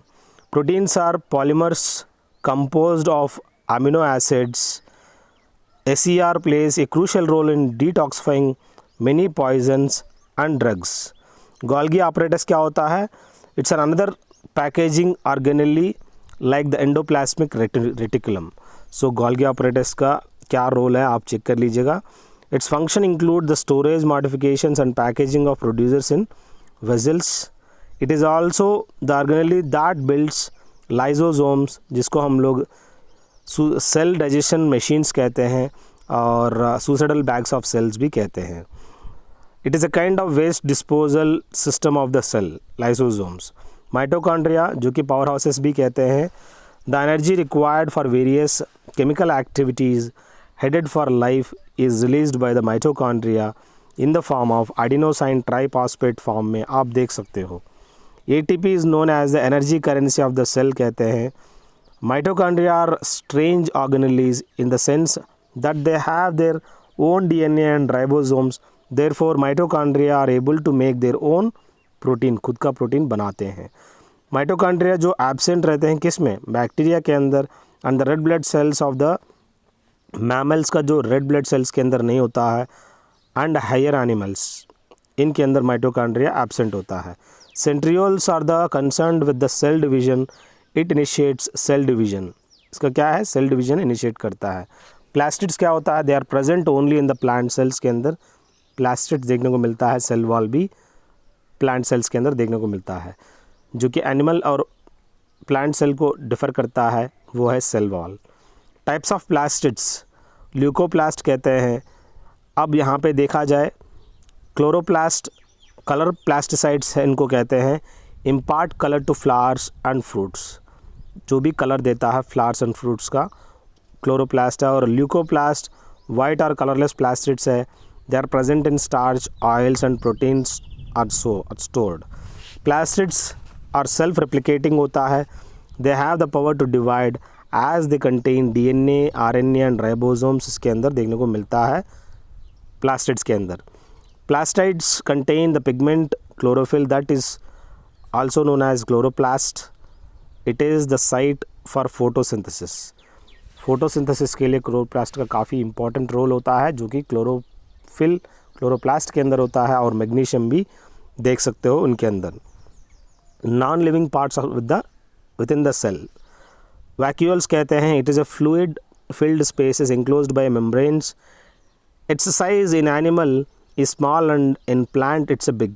Proteins are polymers composed of amino acids. SCR plays a crucial role in detoxifying many poisons and drugs. Golgi apparatus क्या होता है? It's another packaging organelle like the endoplasmic reticulum. So Golgi apparatus का क्या role है आप check कर लीजिएगा. Its function include the storage, modifications and packaging of producers in vessels. It is also the organelle that builds lysosomes, जिसको हम लोग cell digestion machines कहते हैं और सुसाइडल बैग्स ऑफ सेल्स भी कहते हैं. It is a kind of waste disposal system of the cell, lysosomes. Mitochondria, जो कि पावर हाउसेस भी कहते हैं. The energy required for various chemical activities headed for life is released by the mitochondria in the form of adenosine triphosphate form में आप देख सकते हो. ATP is known as the energy currency of the cell कहते हैं. Mitochondria are strange organelles in the sense that they have their own DNA and ribosomes. Therefore, mitochondria are able to make their own protein, खुद का protein बनाते हैं. Mitochondria जो absent रहते हैं किस में? बैक्टीरिया के अंदर. and the red blood cells of the mammals का जो red blood cells के अंदर नहीं होता है and higher animals, इनके अंदर mitochondria absent होता है. Centrioles are the concerned with the cell division. It initiates cell division. इसका क्या है? Cell division initiate करता है. Plastids क्या होता है? They are present only in the plant cells के अंदर. प्लास्टिड्स देखने को मिलता है, सेल वॉल भी प्लांट सेल्स के अंदर देखने को मिलता है। जो कि एनिमल और प्लांट सेल को डिफ़र करता है वो है cell wall. Types of plastids, leucoplast कहते हैं। अब यहाँ पे देखा जाए, क्लोरोप्लास्ट कलर प्लास्टिसाइड्स हैं, इनको कहते हैं। Impart colour to flowers and fruits, जो भी कलर देता है फ्लावर्स एंड फ्रूट्स का क्लोरोप्लास्ट है। और ल्यूकोप्लास्ट वाइट और कलरलेस प्लास्टिड्स है। They are present in starch, oils and proteins are stored. Plastids are self replicating होता है। They have the power to divide as they contain DNA, RNA and ribosomes इसके अंदर देखने को मिलता है प्लास्टिड्स के अंदर। Plastids contain the pigment chlorophyll that is also known as chloroplast. It is the site for photosynthesis. Photosynthesis के लिए क्लोरोप्लास्ट का काफ़ी इंपॉर्टेंट रोल होता है, जो कि क्लोरोफिल क्लोरोप्लास्ट के अंदर होता है। और मैग्नीशियम भी देख सकते हो उनके अंदर। Non living parts within the cell, vacuoles कहते हैं। It is a fluid filled spaces enclosed by membranes. Its size in animal is small and in plant it's a big.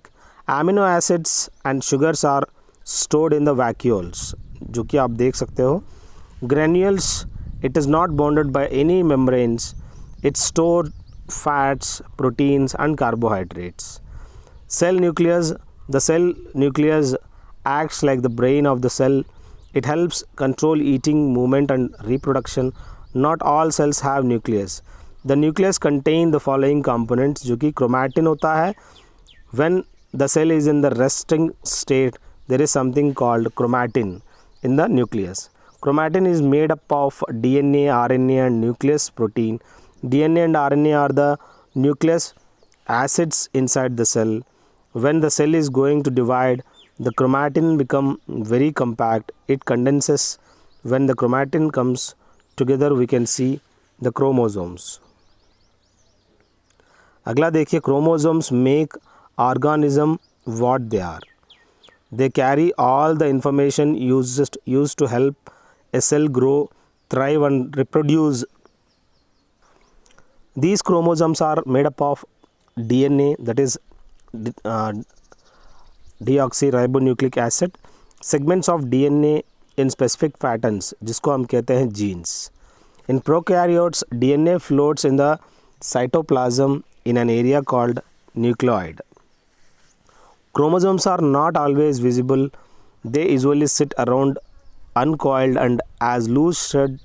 Amino acids and sugars are stored in the vacuoles, जो कि आप देख सकते हो। Granules, it is not bounded by any membranes. It stores fats, proteins and carbohydrates. Cell nucleus, the cell nucleus acts like the brain of the cell. It helps control eating, movement and reproduction. Not all cells have nucleus. The nucleus contain the following components, जो कि chromatin होता है। When the cell is in the resting state, there is something called chromatin in the nucleus. Chromatin is made up of DNA, RNA and nucleus protein. DNA and RNA are the nucleus acids inside the cell. When the cell is going to divide, the chromatin become very compact. It condenses. When the chromatin comes together, we can see the chromosomes. अगला देखिए, chromosomes make organism what they are. They carry all the information used to help a cell grow, thrive and reproduce. These chromosomes are made up of DNA, that is deoxyribonucleic acid, segments of DNA in specific patterns, जिसको हम कहते हैं genes. In prokaryotes, DNA floats in the cytoplasm in an area called nucleoid. Chromosomes are not always visible. They usually sit around uncoiled and as loose thread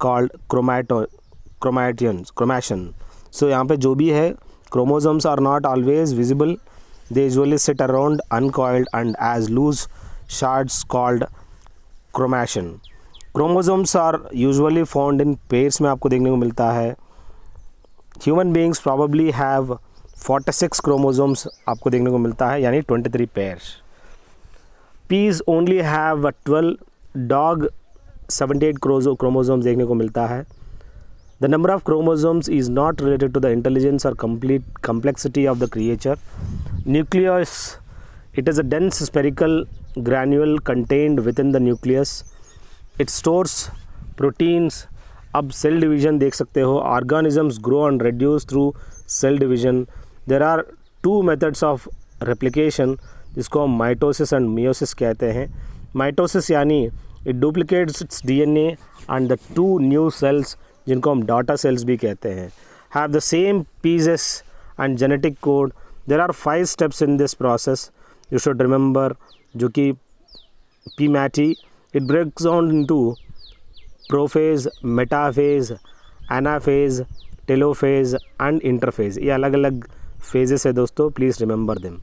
called chromatin. So यहाँ पे जो भी है, chromosomes are not always visible. They usually sit around uncoiled and as loose shards called chromatin. Chromosomes are usually found in pairs में आपको देखने को मिलता है। Human beings probably have 46 chromosomes आपको देखने को मिलता है, यानी 23 pairs. Peas only have 12, dog 78 chromosomes देखने को मिलता है. The number of chromosomes is not related to the intelligence or complexity of the creature. Nucleus, it is a dense spherical granule contained within the nucleus. It stores proteins. अब cell division देख सकते हो, organisms grow and reduce through cell division. There are 2 methods of replication, जिसको हम mitosis and meiosis कहते हैं. Mitosis यानी it duplicates its DNA and the 2 new cells, जिनको हम डॉटर सेल्स भी कहते हैं, have the same pieces and genetic code. There are 5 steps in this process, you should remember, जो कि पीमैटी, it breaks down into prophase, metaphase, anaphase, telophase and interphase. ये अलग अलग फेजेस है दोस्तों, please remember them.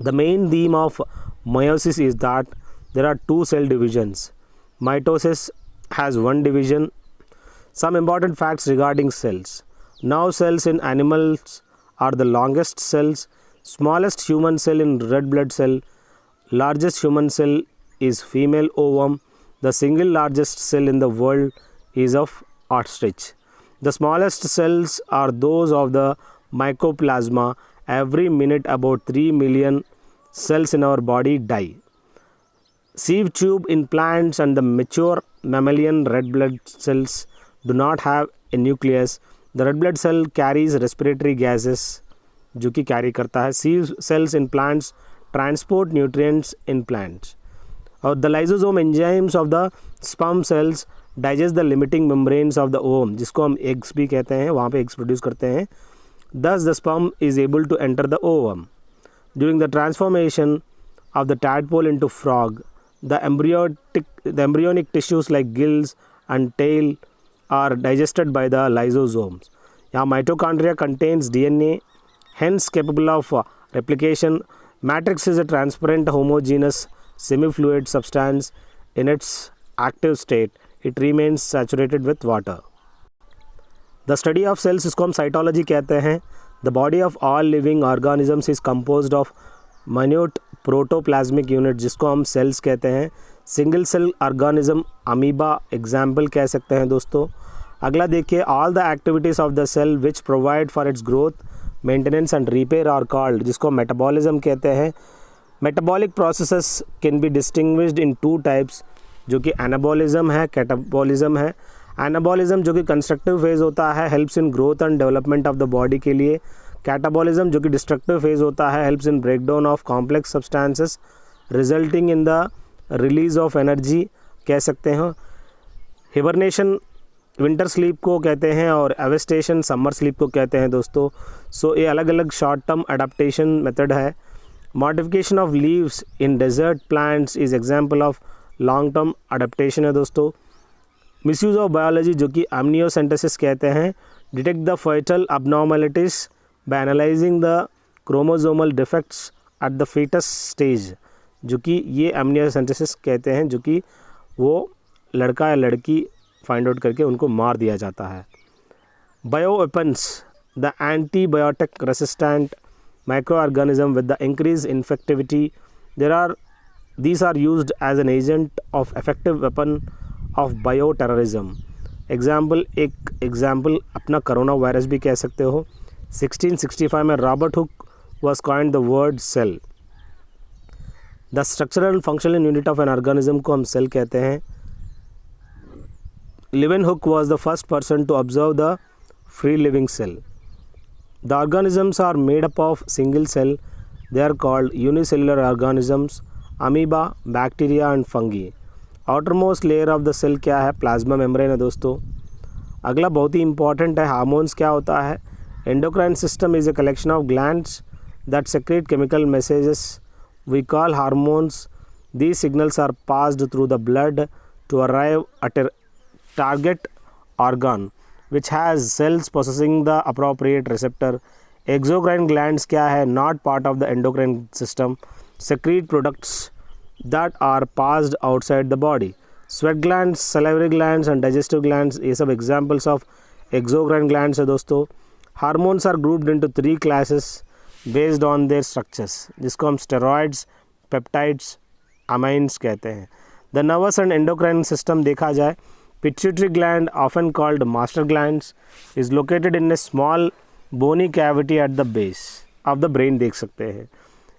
The main theme of meiosis is that there are 2 cell divisions. Mitosis has 1 division. Some important facts regarding cells. Now cells in animals are the longest cells. Smallest human cell in red blood cell. Largest human cell is female ovum. The single largest cell in the world is of ostrich. The smallest cells are those of the mycoplasma. Every minute about 3 million cells in our body die. Sieve tube in plants and the mature mammalian red blood cells do not have a nucleus. The red blood cell carries respiratory gases, जो कि carry करता है. Sieve cells in plants transport nutrients in plants. और the lysosome enzymes of the sperm cells digest the limiting membranes of the ovum, जिसको हम eggs भी कहते हैं, वहाँ पे एग्स प्रोड्यूस करते हैं. Thus the sperm is able to enter the ovum. During the transformation of the tadpole into frog, the embryonic tissues like gills and tail are digested by the lysosomes. यहाँ mitochondria contains DNA, hence capable of replication. Matrix is a transparent homogeneous semi-fluid substance. In its active state, it remains saturated with water. The study of cells, इसको हम cytology कहते हैं. The body of all living organisms is composed of minute protoplasmic unit, जिसको हम cells कहते हैं. Single cell organism amoeba example कह सकते हैं दोस्तों. अगला देखिए, all the activities of the cell which provide for its growth, maintenance and repair are called, जिसको मेटाबॉलिज्म कहते हैं. Metabolic processes can be distinguished in two types, जो कि एनाबॉलिज्म है, कैटाबॉलिज्म है. एनाबॉलिज्म जो कि कंस्ट्रक्टिव फेज़ होता है, helps in growth and development of the body के लिए. कैटाबॉलिज्म जो कि डिस्ट्रक्टिव फेज़ होता है, helps in breakdown of complex substances resulting in the release of energy कह सकते हैं. हिबरनेशन विंटर स्लीप को कहते हैं और एवेस्टेशन समर स्लीप को कहते हैं दोस्तों. सो ये अलग अलग शॉर्ट टर्म अडेप्टेशन मेथड है. Modification of leaves in desert plants is example of long term adaptation है दोस्तों. मिसयूज ऑफ बायोलॉजी जो कि एमनियोसेंटेसिस कहते हैं. Detect the foetal abnormalities by analysing the chromosomal defects at the foetus stage, जो कि ये एमनियोसेंटेसिस कहते हैं, जो कि वो लड़का या लड़की फाइंड आउट करके उनको मार दिया जाता है. Bioweapons, the antibiotic resistant micro organism with the increase infectivity, these are used as an agent of effective weapon of bioterrorism. एक एग्जाम्पल अपना करोना वायरस भी कह सकते हो. 1665 में Robert Hooke was coined the word cell. The structural functional unit of an organism को हम cell कहते हैं. Leeuwenhoek was the first person to observe the free living cell. The organisms are made up of single cell. They are called unicellular organisms, amoeba, bacteria and fungi. Outermost layer of the cell क्या है? Plasma membrane है दोस्तों. अगला बहुत ही important है, hormones क्या होता है? Endocrine system is a collection of glands that secrete chemical messages we call hormones. These signals are passed through the blood to arrive at a target organ which has cells possessing the appropriate receptor. Exocrine glands क्या है? Not part of the endocrine system, secrete products that are passed outside the body. Sweat glands, salivary glands and digestive glands, ये सब examples of exocrine glands है दोस्तों. Hormones are grouped into 3 classes based on their structures, जिसको हम steroids, peptides, amines कहते हैं. The nervous and endocrine system देखा जाए, pituitary gland, often called master glands, is located in a small bony cavity at the base of the brain देख सकते हैं.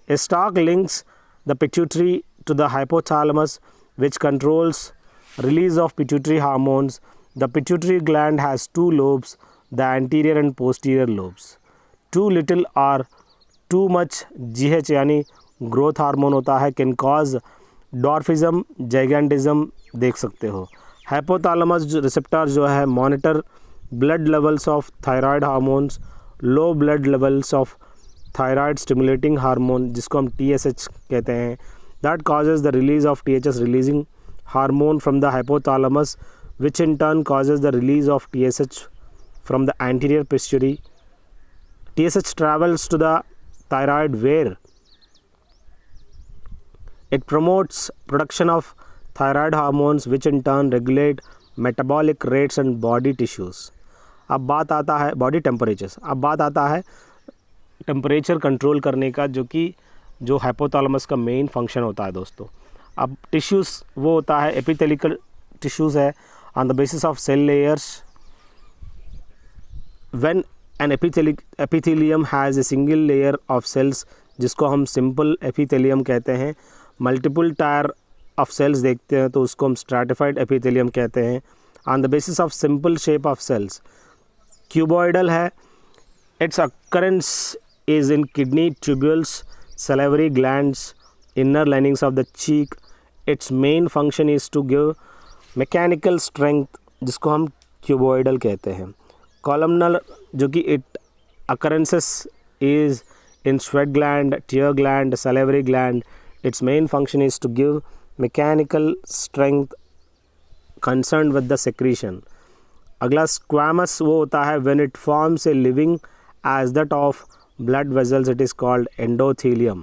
A stalk links the pituitary to the hypothalamus, which controls release of pituitary hormones. The pituitary gland has 2 lobes, the anterior and posterior lobes. Too little or too much GH यानी growth hormone होता है, can cause dwarfism, gigantism देख सकते हो. Hypothalamus receptor जो है monitor blood levels of thyroid hormones, low blood levels of thyroid stimulating hormone, जिसको हम TSH कहते हैं. That causes the release of THS releasing hormone from the hypothalamus, which in turn causes the release of TSH from the anterior pituitary. TSH travels to the thyroid where it promotes production of thyroid hormones, which in turn regulate metabolic rates and body tissues. अब बात आता है body temperatures. अब बात आता है temperature control करने का, जो हाइपोथैलेमस का मेन फंक्शन होता है दोस्तों. अब टिश्यूज़ वो होता है एपिथेलिकल टिश्यूज़ है on the basis of cell layers. When an epithelium has a single layer of cells, जिसको हम सिंपल एपिथेलियम कहते हैं. मल्टीपल टायर ऑफ सेल्स देखते हैं तो उसको हम स्ट्रैटिफाइड एपिथेलियम कहते हैं. On the basis of simple shape of cells, cuboidal है. It's occurrence is in kidney tubules, salivary glands, inner linings of the cheek. Its main function is to give mechanical strength, जिसको हम cuboidal कहते हैं. Columnar जो कि it occurrences is in sweat gland, tear gland, salivary gland. Its main function is to give mechanical strength concerned with the secretion. अगला squamous वो होता है when it forms a living as that of blood vessels. It is called endothelium.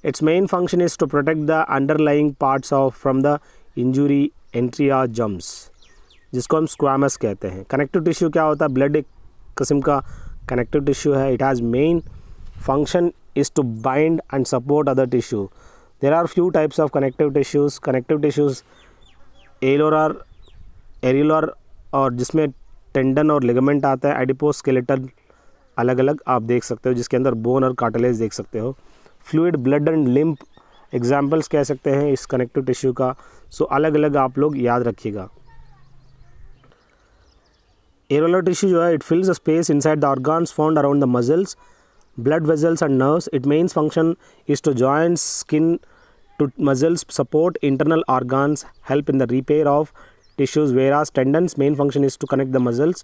Its main function is to protect the underlying parts of from the injury, entry or germs, जिसको हम squamous कहते हैं. connective tissue क्या होता है? blood एक किस्म का connective tissue है. it has main function is to bind and support other tissue. there are few types of connective tissues. connective tissues areolar और जिसमें टेंडन और लिगामेंट आता है. एडिपोस्केलेटल अलग अलग आप देख सकते हो, जिसके अंदर बोन और कार्टिलेज देख सकते हो. Fluid, blood and lymph examples कह सकते हैं इस कनेक्टिव टिश्यू का. सो अलग अलग आप लोग याद रखिएगा. एरोलर टिश्यू जो है it fills a space inside the organs found around the muscles, blood vessels and nerves. It mains function is to join skin to muscles, support internal organs, help in the repair of tissues, whereas tendons main function is to connect the muscles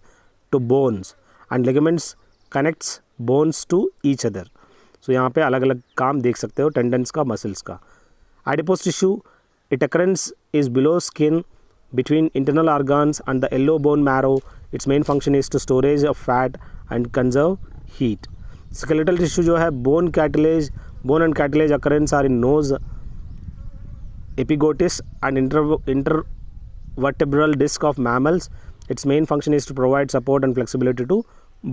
to bones and ligaments connects bones to each other. so यहाँ पे अलग अलग काम देख सकते हो tendons का, muscles का. adipose tissue, it occurrence is below skin between internal organs and the yellow bone marrow. its main function is to storage of fat and conserve heat. skeletal tissue जो है bone and cartilage occurrence are in nose, epiglottis and intervertebral disc of mammals. its main function is to provide support and flexibility to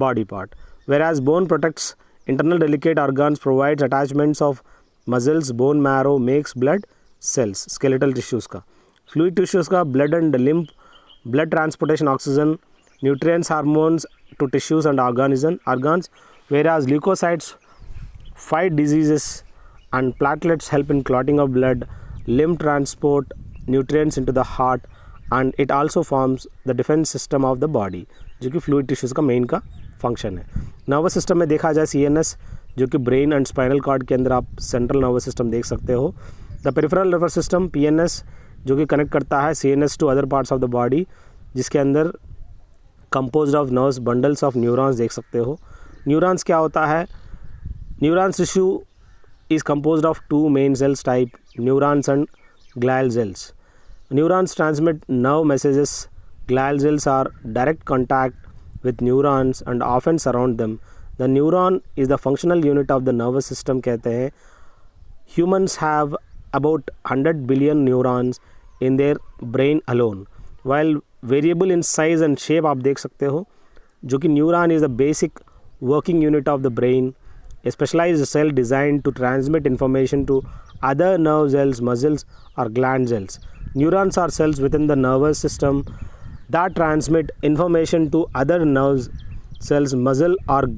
body part, whereas bone protects internal delicate organs, provides attachments of muscles, bone marrow, makes blood cells. skeletal tissues का. fluid tissues का blood and lymph, blood transportation, oxygen, nutrients, hormones to tissues and organs, whereas leukocytes fight diseases and platelets help in clotting of blood, lymph transport nutrients into the heart, and it also forms the defense system of the body, जो कि fluid tissues का main का function है. nervous system में देखा जाए CNS, जो कि brain and spinal cord के अंदर आप central nervous system देख सकते हो. the peripheral nervous system PNS, जो कि connect करता है CNS to other parts of the body, जिसके अंदर composed of nerves, bundles of neurons देख सकते हो. neurons क्या होता है? neurons tissue is composed of two main cells type, neurons and glial cells. Neurons transmit nerve messages. Glial cells are direct contact with neurons and often surround them. The neuron is the functional unit of the nervous system कहते हैं. Humans have about 100 billion neurons in their brain alone. While variable in size and shape आप देख सकते हो, जो कि neuron is the basic working unit of the brain, a specialized cell designed to transmit information to other nerve cells, muscles or gland cells. Neurons are cells within the nervous system that transmit information to other nerve cells, muscle or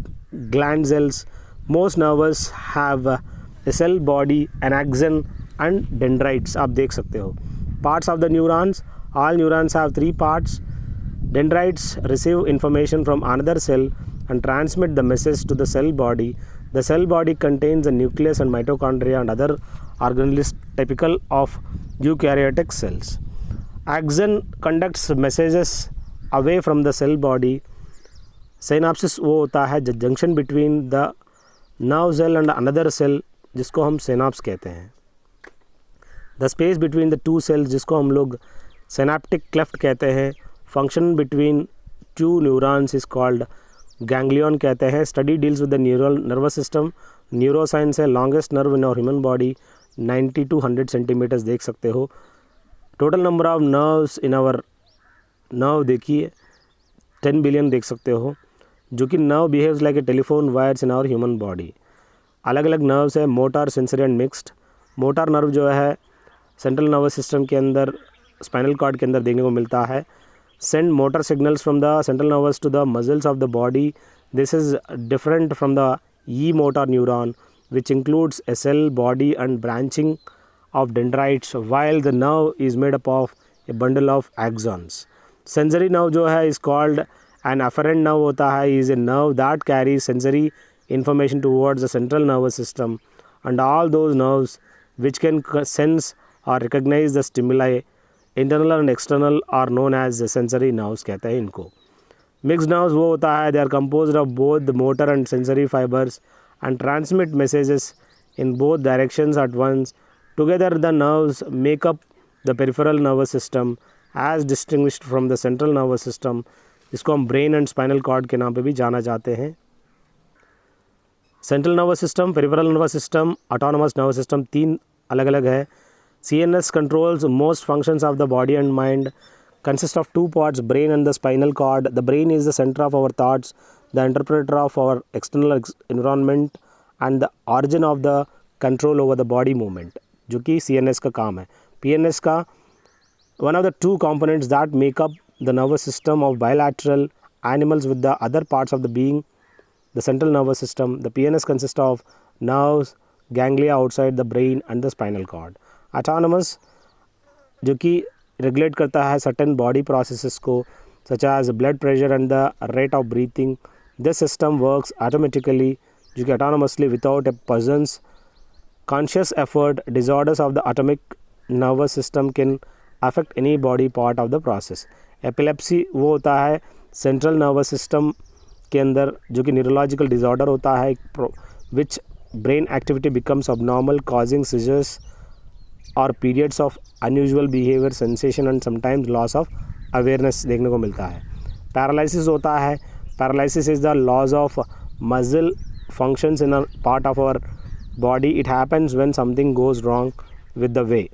gland cells. Most nerves have a cell body, an axon and dendrites. आप देख सकते हो. Parts of the neurons. All neurons have three parts. Dendrites receive information from another cell and transmit the message to the cell body. The cell body contains the nucleus and mitochondria and other organelles typical of eukaryotic cells. Axon conducts messages away from the cell body. Synapses वो होता है junction between the nerve cell and another cell, जिसको हम synapse कहते हैं. The space between the two cells, जिसको हम लोग synaptic cleft कहते हैं. Function between two neurons is called ganglion कहते हैं. Study deals with the neural nervous system. Neuroscience है. Longest nerve in our human body 90 to 100 centimeters देख सकते हो. Total number of nerves in our nerve देखिए 10 billion देख सकते हो, जो कि nerve behaves like a telephone wires in our human body. अलग अलग nerves है. motor, sensory and mixed. motor nerve जो है central nervous system के अंदर spinal cord के अंदर देखने को मिलता है. Send motor signals from the central nervous to the muscles of the body. This is different from the e-motor neuron, which includes a cell body and branching of dendrites, while the nerve is made up of a bundle of axons. Sensory nerve जो है is called and afferent nerve होता है is a nerve that carry sensory information towards the central nervous system, and all those nerves which can sense or recognize the stimuli internal and external are known as the sensory nerves कहते हैं इनको. Mixed nerves वो होता है they are composed of both the motor and sensory fibers and transmit messages in both directions at once. Together the nerves make up the peripheral nervous system as distinguished from the central nervous system, जिसको हम brain and spinal cord के नाम पे भी जाना जाते हैं. Central nervous system, peripheral nervous system, autonomous nervous system, तीन अलग अलग है. CNS controls most functions of the body and mind, consists of two parts, brain and the spinal cord. The brain is the center of our thoughts, the interpreter of our external environment and the origin of the control over the body movement, जो कि CNS का काम है. PNS का one of the two components that make up the nervous system of bilateral animals with the other parts of the being, the central nervous system. The PNS consists of nerves, ganglia outside the brain and the spinal cord. Autonomous जो कि regulate करता है certain body processes को, such as blood pressure and the rate of breathing. This system works automatically, जो कि autonomously without a person's conscious effort. Disorders of the autonomic nervous system can affect any body part of the process. Epilepsy वो होता है central nervous system के अंदर, जो कि neurological disorder होता है which brain activity becomes abnormal causing seizures और periods of unusual behaviour, sensation and sometimes loss of awareness देखने को मिलता है. पैरालिसिस होता है. Paralysis is the loss of muscle functions in a part of our body. It happens when something goes wrong with the way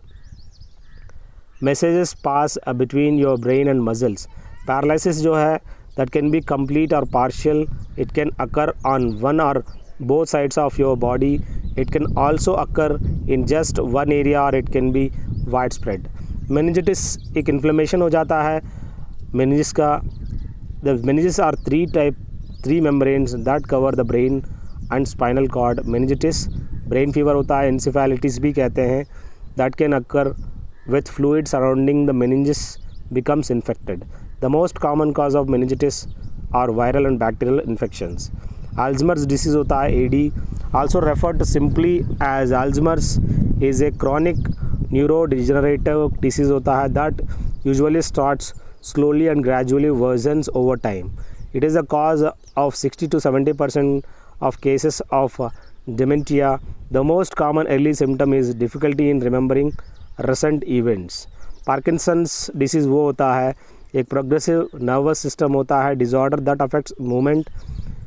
messages pass between your brain and muscles. Paralysis जो है that can be complete or partial. It can occur on one or both sides of your body. It can also occur in just one area or it can be widespread. Meningitis एक inflammation हो जाता है meninges का. The meninges are three membranes that cover the brain and spinal cord. Meningitis brain fever होता है, encephalitis भी कहते हैं, that can occur with fluid surrounding the meninges becomes infected. The most common cause of meningitis are viral and bacterial infections. Alzheimer's disease होता है AD, also referred to simply as Alzheimer's, is a chronic neurodegenerative disease होता है that usually starts slowly and gradually worsens over time. It is the cause of 60 to 70% of cases of dementia. The most common early symptom is difficulty in remembering recent events. Parkinson's disease वो होता है एक progressive nervous system होता है disorder that affects movement.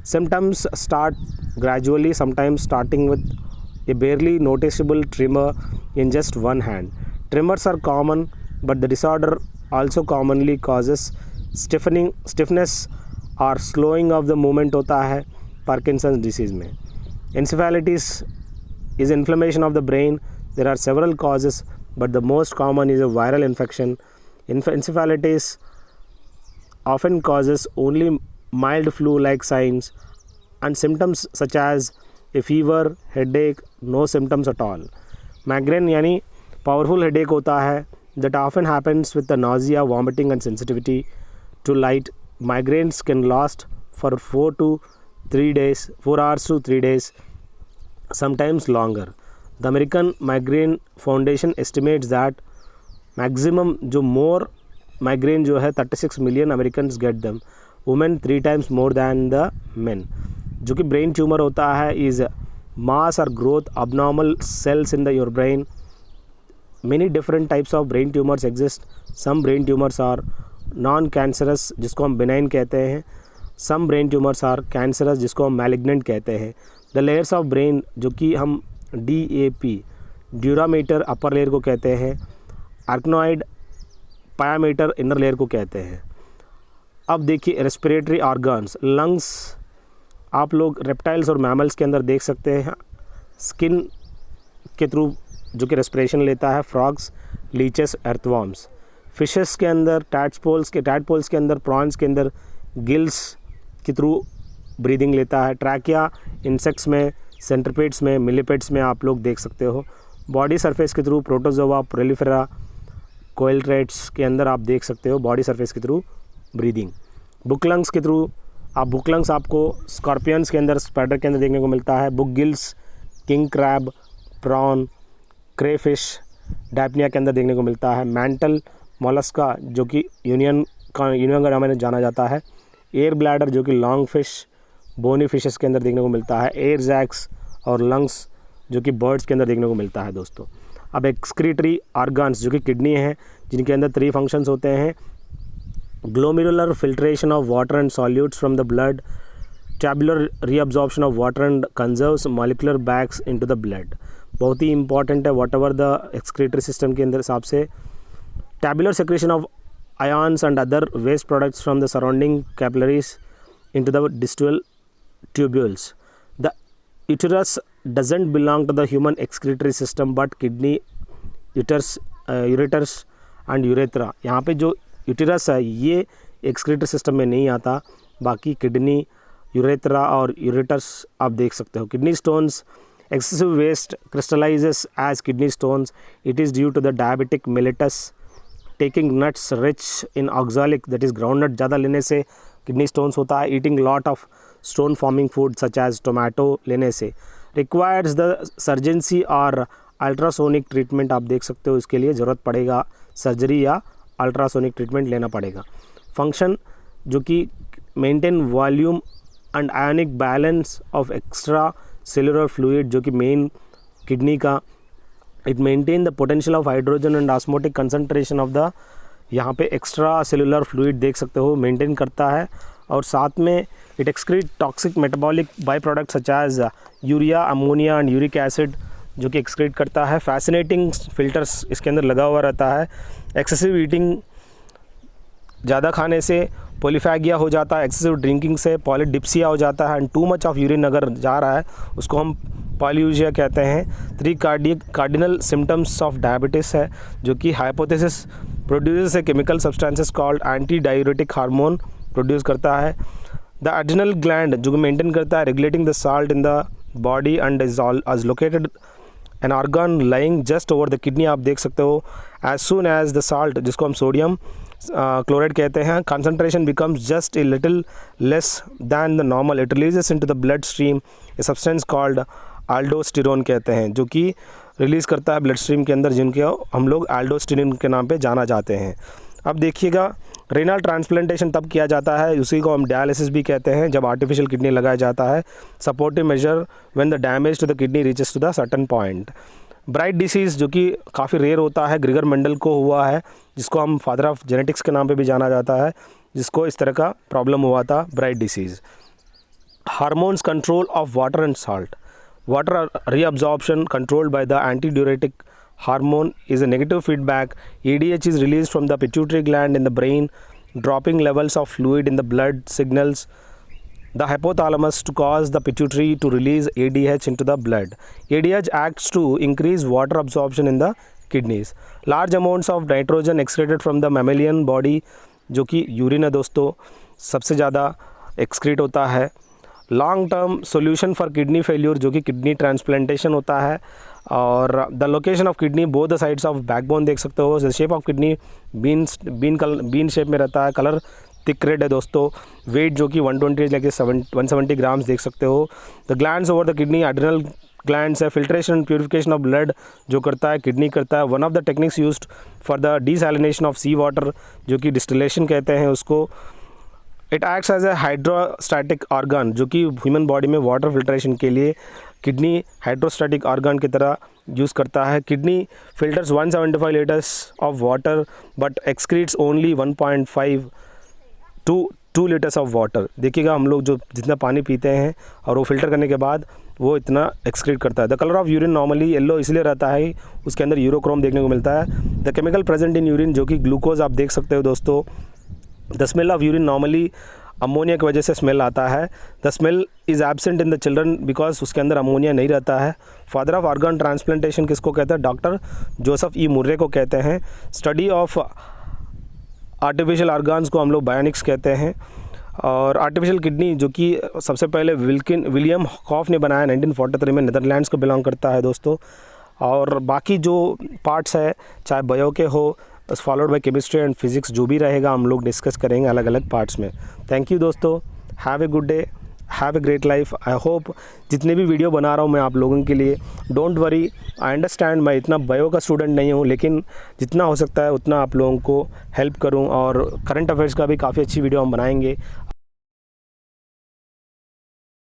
Symptoms start gradually, sometimes starting with a barely noticeable tremor in just one hand. Tremors are common but the disorder also commonly causes stiffness और slowing of the movement होता है Parkinson's disease में. Encephalitis is inflammation of the brain. There are several causes but the most common is a viral infection. Encephalitis often causes only mild flu-like signs and symptoms such as a fever, headache, no symptoms at all. Migraine यानी powerful headache होता है that often happens with the nausea, vomiting and sensitivity to light. Migraines can last for 4 hours to 3 days, sometimes longer. The American Migraine Foundation estimates that maximum जो more migraine जो है 36 million Americans get them. Women 3 times more than the men. जो कि brain tumor होता है is mass or growth abnormal cells in your brain. Many different types of brain tumors exist. Some brain tumors are non-cancerous जिसको हम benign कहते हैं. Some brain tumors are cancerous जिसको हम malignant कहते हैं. The layers of brain जो कि हम DAP ड्यूरामीटर अपर लेयर को कहते हैं, आर्कनॉइड पायामीटर इनर लेयर को कहते हैं. अब देखिए रेस्पिरेटरी ऑर्गन्स, लंग्स आप लोग रेप्टाइल्स और मैमल्स के अंदर देख सकते हैं. स्किन के थ्रू जो कि रेस्पिरेशन लेता है फ्रॉग्स, लीचेस, अर्थवॉर्म्स. फिशेस के अंदर टैडपोल्स के अंदर, प्रॉन्स के अंदर गिल्स के थ्रू ब्रीदिंग लेता है. ट्रैकिया इंसेक्ट्स में, सेंट्रिपेड्स में, मिलीपेड्स में आप लोग देख सकते हो. बॉडी सरफेस के थ्रू प्रोटोजोआ, प्रोलिफेरा, कोइलरेट्स के अंदर आप देख सकते हो बॉडी सरफेस के थ्रू ब्रीदिंग. बुक लंग्स के थ्रू आप बुक लंग्स आपको स्कॉर्पियंस के अंदर, स्पाइडर के अंदर देखने को मिलता है। Book gills king crab, prawn, crayfish, daphnia के अंदर देखने को मिलता है। मैंटल मोलस्का जो कि यूनियन का नाम में जाना जाता है। एयर ब्लैडर जो कि लॉन्ग फिश, बोनी फिशेस के अंदर देखने को मिलता है। एयर जैक्स और लंग्स जो कि बर्ड्स के अंदर देखने को मिलता है दोस्तों। अब एक्सक्रीटरी ऑर्गन्स जो कि किडनी है, जिनके अंदर 3 फंक्शंस होते हैं। Glomerular filtration of water and solutes from the blood, tubular reabsorption of water and conserves molecular bags into the blood. बहुत ही इंपॉर्टेंट है whatever the excretory system के अंदर हिसाब से। Tubular secretion of ions and other waste products from the surrounding capillaries into the distal tubules. The uterus doesn't belong to the human excretory system but kidney, ureters and urethra. यहाँ पे जो uterus है ये excretory system में नहीं आता, बाकी kidney, urethra और यूरेटर्स आप देख सकते हो। Kidney stones, excessive waste crystallizes as kidney stones. It is due to the diabetic mellitus taking nuts rich in oxalic that is groundnut ज़्यादा लेने से किडनी स्टोन्स होता है। Eating lot of stone forming food such as tomato लेने से। Requires the सर्जेंसी और ultrasonic treatment आप देख सकते हो, इसके लिए ज़रूरत पड़ेगा सर्जरी या अल्ट्रासोनिक ट्रीटमेंट लेना पड़ेगा। फंक्शन जो कि maintain volume and ionic balance of extra cellular fluid जो कि मेन किडनी का। It maintain the potential of hydrogen and osmotic concentration of the, यहाँ पे एक्स्ट्रा सेलुलर फ्लूइड देख सकते हो मेंटेन करता है। और साथ में it excrete toxic metabolic byproduct such as urea, ammonia and uric acid जो कि एक्सक्रीट करता है। फैसिनेटिंग फिल्टर्स इसके अंदर लगा हुआ रहता है। एक्सेसिव ईटिंग, ज़्यादा खाने से पोलिफैगिया हो जाता है, एक्सेसिव ड्रिंकिंग से पॉलीडिप्सिया हो जाता है, and too much of urine अगर जा रहा है उसको हम पॉलीयूजिया कहते हैं। 3 कार्डिनल सिम्टम्स ऑफ डायबिटीज़ है जो कि hypothesis produces a chemical substances called anti diuretic hormone produce करता है। द एड्रिनल ग्लैंड जो कि मेंटेन करता है regulating the salt in the body and is located an organ lying just over the kidney आप देख सकते हो। As soon as the salt जिसको हम सोडियम क्लोराइड कहते हैं, concentration becomes just a little less than the normal, it releases into the blood stream a substance called aldosterone कहते हैं, जो कि रिलीज़ करता है ब्लड स्ट्रीम के अंदर, जिनके हम लोग एल्डोस्टेरोन के नाम पे जाना जाते हैं। अब देखिएगा रेनल ट्रांसप्लांटेशन तब किया जाता है, उसी को हम डायलिसिस भी कहते हैं, जब आर्टिफिशियल किडनी लगाया जाता है। Supportive measure when the damage to the kidney reaches to the certain point. Bright disease जो कि काफ़ी रेयर होता है, ग्रिगर मेंडल को हुआ है, जिसको हम फादर ऑफ जेनेटिक्स के नाम पे भी जाना जाता है, जिसको इस तरह का प्रॉब्लम हुआ था, bright disease. Hormones control of water and salt, water reabsorption controlled by the antidiuretic hormone is a negative feedback. ADH is released from the pituitary gland in the brain, dropping levels of fluid in the blood signals the hypothalamus to cause the pituitary to release ADH into the blood. ADH acts to increase water absorption in the kidneys. Large amounts of nitrogen excreted from the mammalian body, जो कि urine है दोस्तों, सबसे ज़्यादा excrete होता है। Long term solution for kidney failure जो कि किडनी ट्रांसप्लांटेशन होता है। और the location of kidney both the sides of backbone देख सकते हो। The shape of kidney bean shape में रहता है। कलर थिक रेड है दोस्तों। वेट जो कि 120 लेके 170 ग्राम्स देख सकते हो। The glands over the kidney adrenal glands है। Filtration and purification of blood जो करता है किडनी करता है। One of the techniques used for the desalination of sea water जो कि डिस्टिलेशन कहते हैं उसको। It acts as a hydrostatic organ जो कि ह्यूमन बॉडी में वाटर फिल्ट्रेशन के लिए किडनी हाइड्रोस्टैटिक ऑर्गन की तरह यूज़ करता है। Kidney filters 175 litres of water but excretes only 1.5 to 2 litres of water. देखिएगा हम लोग जो जितना पानी पीते हैं और वो फिल्टर करने के बाद वो इतना एक्सक्रीट करता है। The colour of urine normally yellow इसलिए रहता है, उसके अंदर यूरोक्रोम देखने को मिलता है। The chemical present in urine जो कि ग्लूकोज आप देख सकते हो दोस्तों। The smell of urine normally ammonia की वजह से स्मेल आता है। The smell is absent in the children because उसके अंदर अमोनिया नहीं रहता है। फादर ऑफ ऑर्गन ट्रांसप्लांटेशन किसको कहते हैं? डॉक्टर जोसेफ ई मुर्रे को कहते हैं। स्टडी ऑफ आर्टिफिशियल ऑर्गन्स को हम लोग बायोनिक्स कहते हैं। और आर्टिफिशियल किडनी जो कि सबसे पहले विलियम कॉफ ने बनाया 1943 में, नीदरलैंड्स को बिलोंग करता है दोस्तों। और बाकी जो पार्ट्स है चाहे बायो के हो, followed by chemistry and physics, जो भी रहेगा हम लोग डिस्कस करेंगे अलग अलग पार्ट्स में। थैंक यू दोस्तों, have a good day, have a great life. I hope जितने भी वीडियो बना रहा हूँ मैं आप लोगों के लिए, डोंट वरी, आई अंडरस्टैंड मैं इतना बायो का स्टूडेंट नहीं हूँ, लेकिन जितना हो सकता है उतना आप लोगों को हेल्प करूँ। और करंट अफेयर्स का भी काफ़ी अच्छी वीडियो हम बनाएंगे